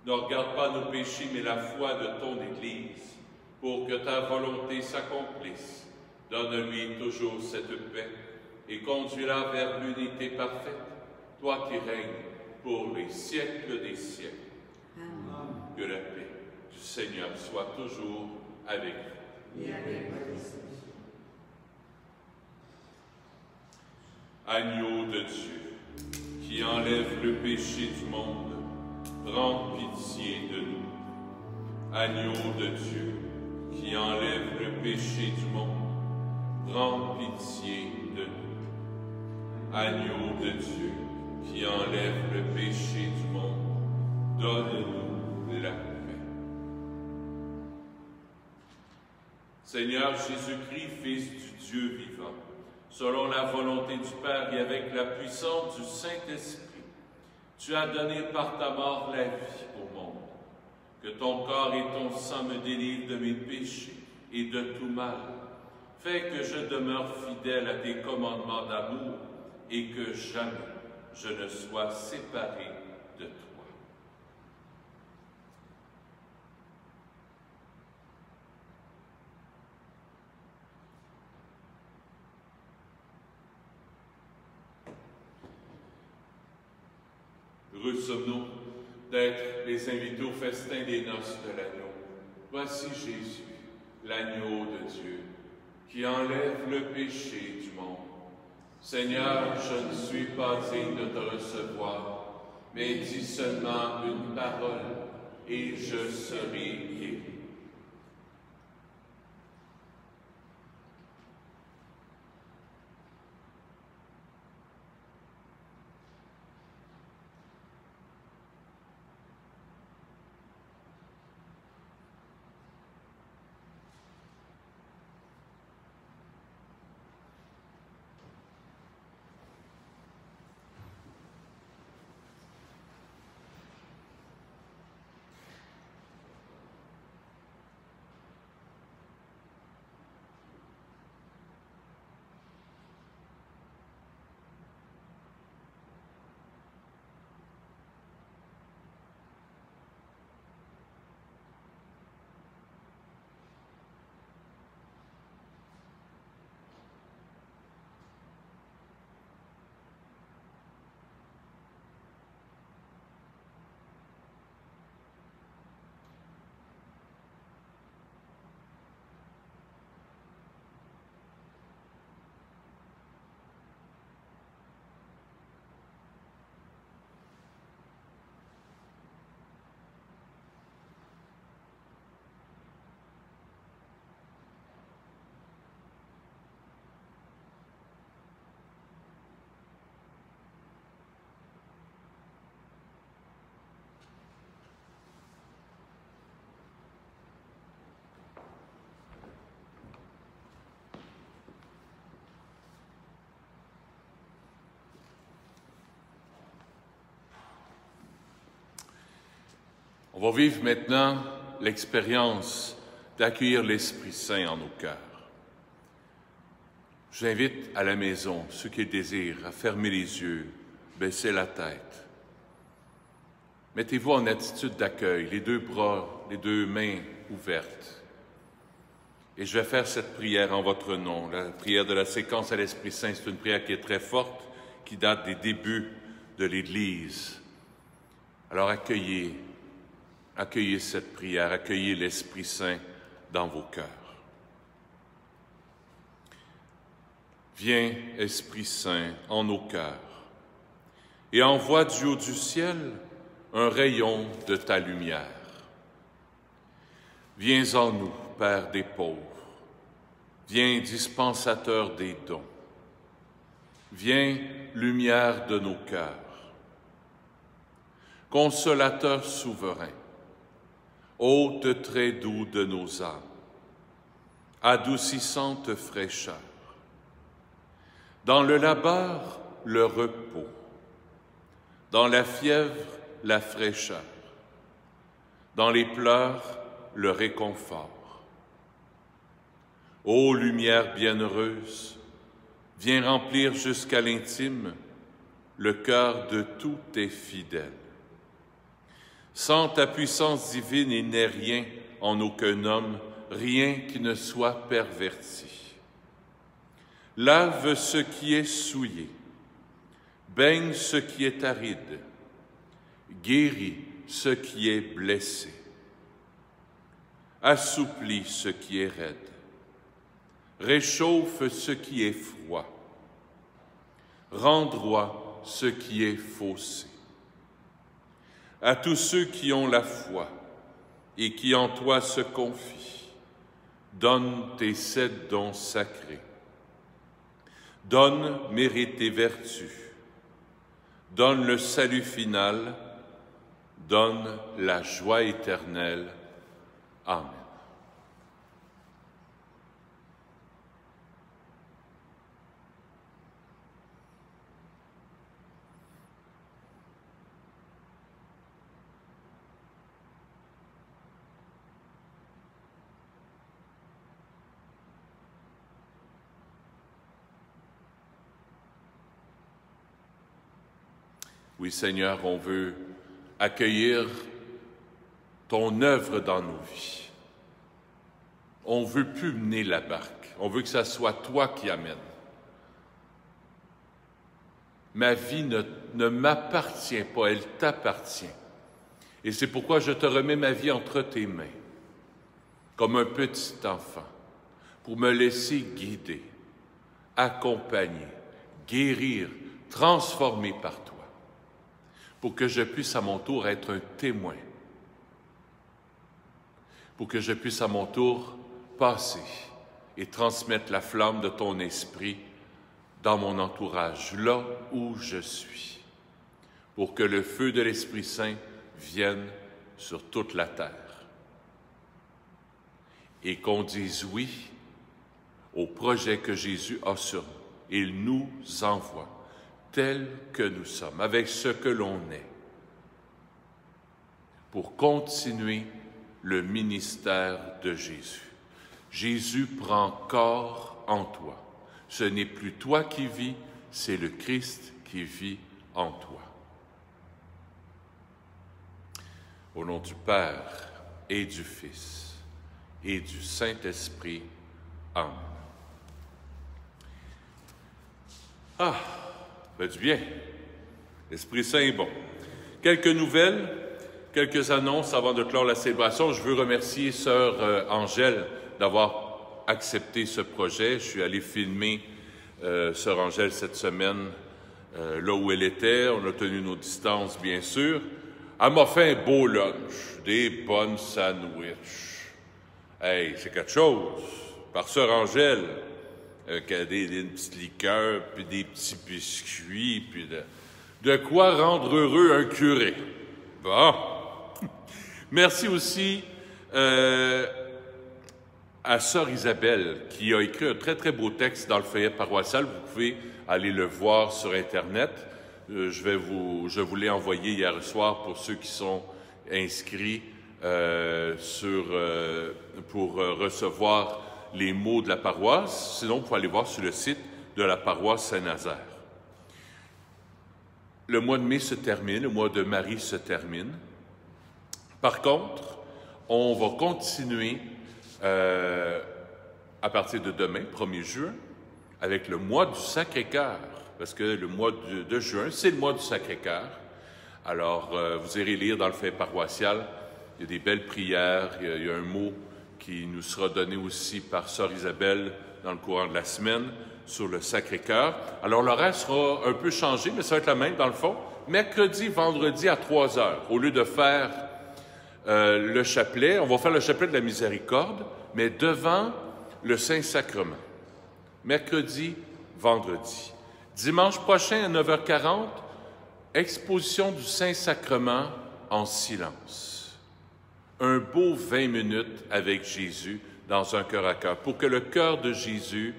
Ne regarde pas nos péchés, mais la foi de ton Église, pour que ta volonté s'accomplisse. Donne-lui toujours cette paix et conduis-la vers l'unité parfaite, toi qui règnes pour les siècles des siècles. Amen. Que la paix du Seigneur soit toujours avec vous. Et avec votre esprit. Agneau de Dieu, qui enlève le péché du monde, prends pitié de nous. Agneau de Dieu, qui enlève le péché du monde, prends pitié de nous. Agneau de Dieu, qui enlève le péché du monde, donne-nous la paix. Seigneur Jésus-Christ, Fils du Dieu vivant, selon la volonté du Père et avec la puissance du Saint-Esprit, tu as donné par ta mort la vie au monde. Que ton corps et ton sang me délivrent de mes péchés et de tout mal. Fais que je demeure fidèle à tes commandements d'amour et que jamais je ne sois séparé de toi. Heureux sommes-nous d'être les invités au festin des noces de l'agneau. Voici Jésus, l'agneau de Dieu, qui enlève le péché du monde. Seigneur, je ne suis pas digne de te recevoir, mais dis seulement une parole, et je serai guéri. On va vivre maintenant l'expérience d'accueillir l'Esprit Saint en nos cœurs. J'invite à la maison ceux qui le désirent à fermer les yeux, baisser la tête. Mettez-vous en attitude d'accueil, les deux bras, les deux mains ouvertes. Et je vais faire cette prière en votre nom. La prière de la séquence à l'Esprit Saint, c'est une prière qui est très forte, qui date des débuts de l'Église. Alors accueillez cette prière, accueillez l'Esprit Saint dans vos cœurs. Viens, Esprit Saint, en nos cœurs, et envoie du haut du ciel un rayon de ta lumière. Viens en nous, Père des pauvres, viens, dispensateur des dons, viens, lumière de nos cœurs, consolateur souverain, hôte très doux de nos âmes, adoucissante fraîcheur, dans le labeur, le repos, dans la fièvre, la fraîcheur, dans les pleurs, le réconfort. Ô lumière bienheureuse, viens remplir jusqu'à l'intime le cœur de tous tes fidèles. Sans ta puissance divine, il n'est rien en aucun homme, rien qui ne soit perverti. Lave ce qui est souillé, baigne ce qui est aride, guéris ce qui est blessé, assouplis ce qui est raide, réchauffe ce qui est froid, rend droit ce qui est faussé. À tous ceux qui ont la foi et qui en toi se confient, donne tes 7 dons sacrés. Donne mérite tes vertus, donne le salut final, donne la joie éternelle. Amen. Oui, Seigneur, on veut accueillir ton œuvre dans nos vies. On veut plus mener la barque. On veut que ça soit toi qui amènes. Ma vie ne m'appartient pas, elle t'appartient. Et c'est pourquoi je te remets ma vie entre tes mains, comme un petit enfant, pour me laisser guider, accompagner, guérir, transformer par toi, pour que je puisse à mon tour être un témoin, pour que je puisse à mon tour passer et transmettre la flamme de ton esprit dans mon entourage, là où je suis, pour que le feu de l'Esprit Saint vienne sur toute la terre et qu'on dise oui au projet que Jésus a sur nous. Il nous envoie tels que nous sommes, avec ce que l'on est, pour continuer le ministère de Jésus. Jésus prend corps en toi. Ce n'est plus toi qui vis, c'est le Christ qui vit en toi. Au nom du Père et du Fils et du Saint-Esprit. Amen. Ah, ça fait du bien. L'Esprit Saint est bon. Quelques nouvelles, quelques annonces avant de clore la célébration. Je veux remercier Sœur Angèle d'avoir accepté ce projet. Je suis allé filmer Sœur Angèle cette semaine là où elle était. On a tenu nos distances, bien sûr. Elle m'a fait un beau lunch, des bonnes sandwichs. Hey, c'est quelque chose. Par Sœur Angèle, des petites liqueurs, puis des petits biscuits, puis de quoi rendre heureux un curé. Bon. Merci aussi à Sœur Isabelle, qui a écrit un très, très beau texte dans le feuillet paroissial. Vous pouvez aller le voir sur Internet. Je vous l'ai envoyé hier soir pour ceux qui sont inscrits pour recevoir les mots de la paroisse. Sinon, vous pouvez aller voir sur le site de la paroisse Saint-Nazaire. Le mois de mai se termine, le mois de Marie se termine. Par contre, on va continuer à partir de demain, 1er juin, avec le mois du Sacré-Cœur, parce que le mois de juin, c'est le mois du Sacré-Cœur. Alors, vous irez lire dans le fait paroissial, il y a des belles prières, il y a un mot qui nous sera donné aussi par Sœur Isabelle dans le courant de la semaine sur le Sacré-Cœur. Alors, l'horaire sera un peu changé, mais ça va être la même dans le fond. Mercredi, vendredi à 3 heures, au lieu de faire le chapelet, on va faire le chapelet de la miséricorde, mais devant le Saint-Sacrement. Mercredi, vendredi. Dimanche prochain à 9h40, exposition du Saint-Sacrement en silence. Un beau 20 minutes avec Jésus dans un cœur à cœur, pour que le cœur de Jésus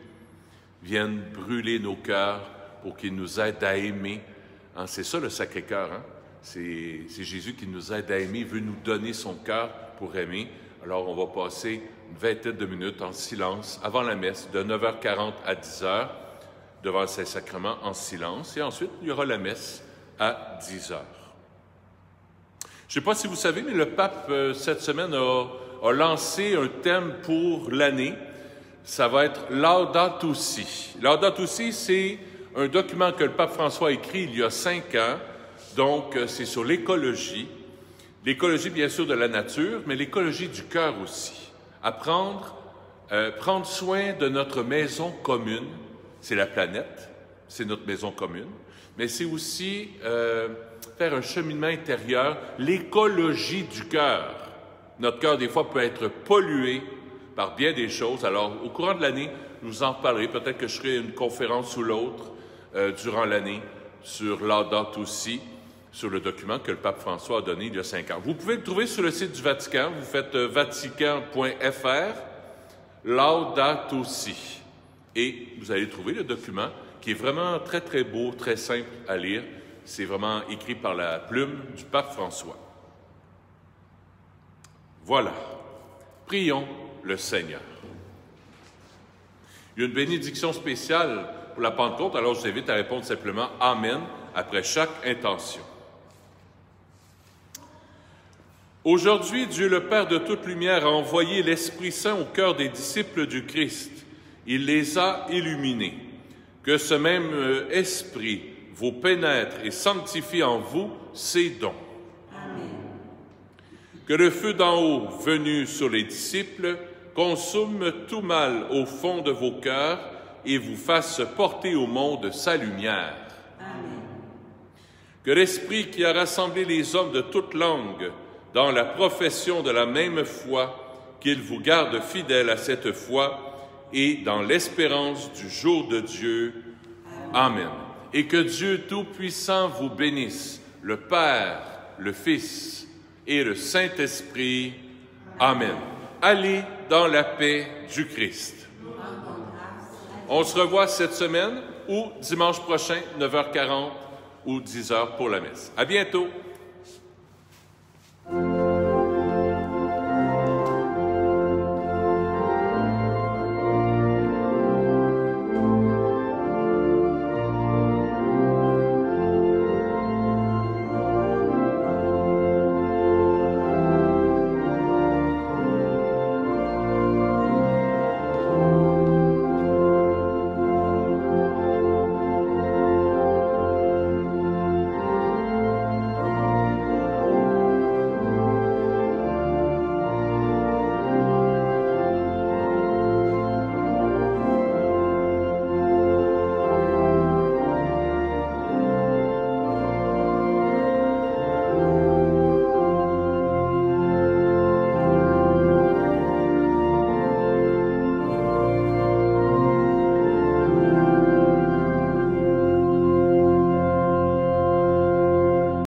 vienne brûler nos cœurs, pour qu'il nous aide à aimer. Hein, c'est ça le Sacré-Cœur, hein? C'est Jésus qui nous aide à aimer, il veut nous donner son cœur pour aimer. Alors on va passer une vingtaine de minutes en silence avant la messe, de 9h40 à 10h, devant le Saint-Sacrement en silence. Et ensuite, il y aura la messe à 10h. Je ne sais pas si vous savez, mais le pape, cette semaine, a lancé un thème pour l'année. Ça va être Laudato Si. Laudato Si, c'est un document que le pape François a écrit il y a 5 ans. Donc, c'est sur l'écologie. L'écologie, bien sûr, de la nature, mais l'écologie du cœur aussi. Prendre soin de notre maison commune. C'est la planète, c'est notre maison commune. Mais c'est aussi faire un cheminement intérieur, l'écologie du cœur. Notre cœur, des fois, peut être pollué par bien des choses. Alors, au courant de l'année, je vous en reparlerai. Peut-être que je ferai une conférence ou l'autre durant l'année sur Laudato Si, sur le document que le pape François a donné il y a 5 ans. Vous pouvez le trouver sur le site du Vatican. Vous faites vatican.fr, Laudato Si. Et vous allez trouver le document qui est vraiment très, très beau, très simple à lire. C'est vraiment écrit par la plume du pape François. Voilà. Prions le Seigneur. Il y a une bénédiction spéciale pour la Pentecôte, alors je vous invite à répondre simplement « Amen » après chaque intention. Aujourd'hui, Dieu le Père de toute lumière a envoyé l'Esprit Saint au cœur des disciples du Christ. Il les a illuminés. Que ce même Esprit vous pénètre et sanctifie en vous ses dons. Amen. Que le feu d'en haut, venu sur les disciples, consume tout mal au fond de vos cœurs et vous fasse porter au monde sa lumière. Amen. Que l'Esprit qui a rassemblé les hommes de toutes langues dans la profession de la même foi, qu'il vous garde fidèles à cette foi et dans l'espérance du jour de Dieu. Amen. Et que Dieu Tout-Puissant vous bénisse, le Père, le Fils et le Saint-Esprit. Amen. Allez dans la paix du Christ. On se revoit cette semaine ou dimanche prochain, 9h40 ou 10h pour la messe. À bientôt.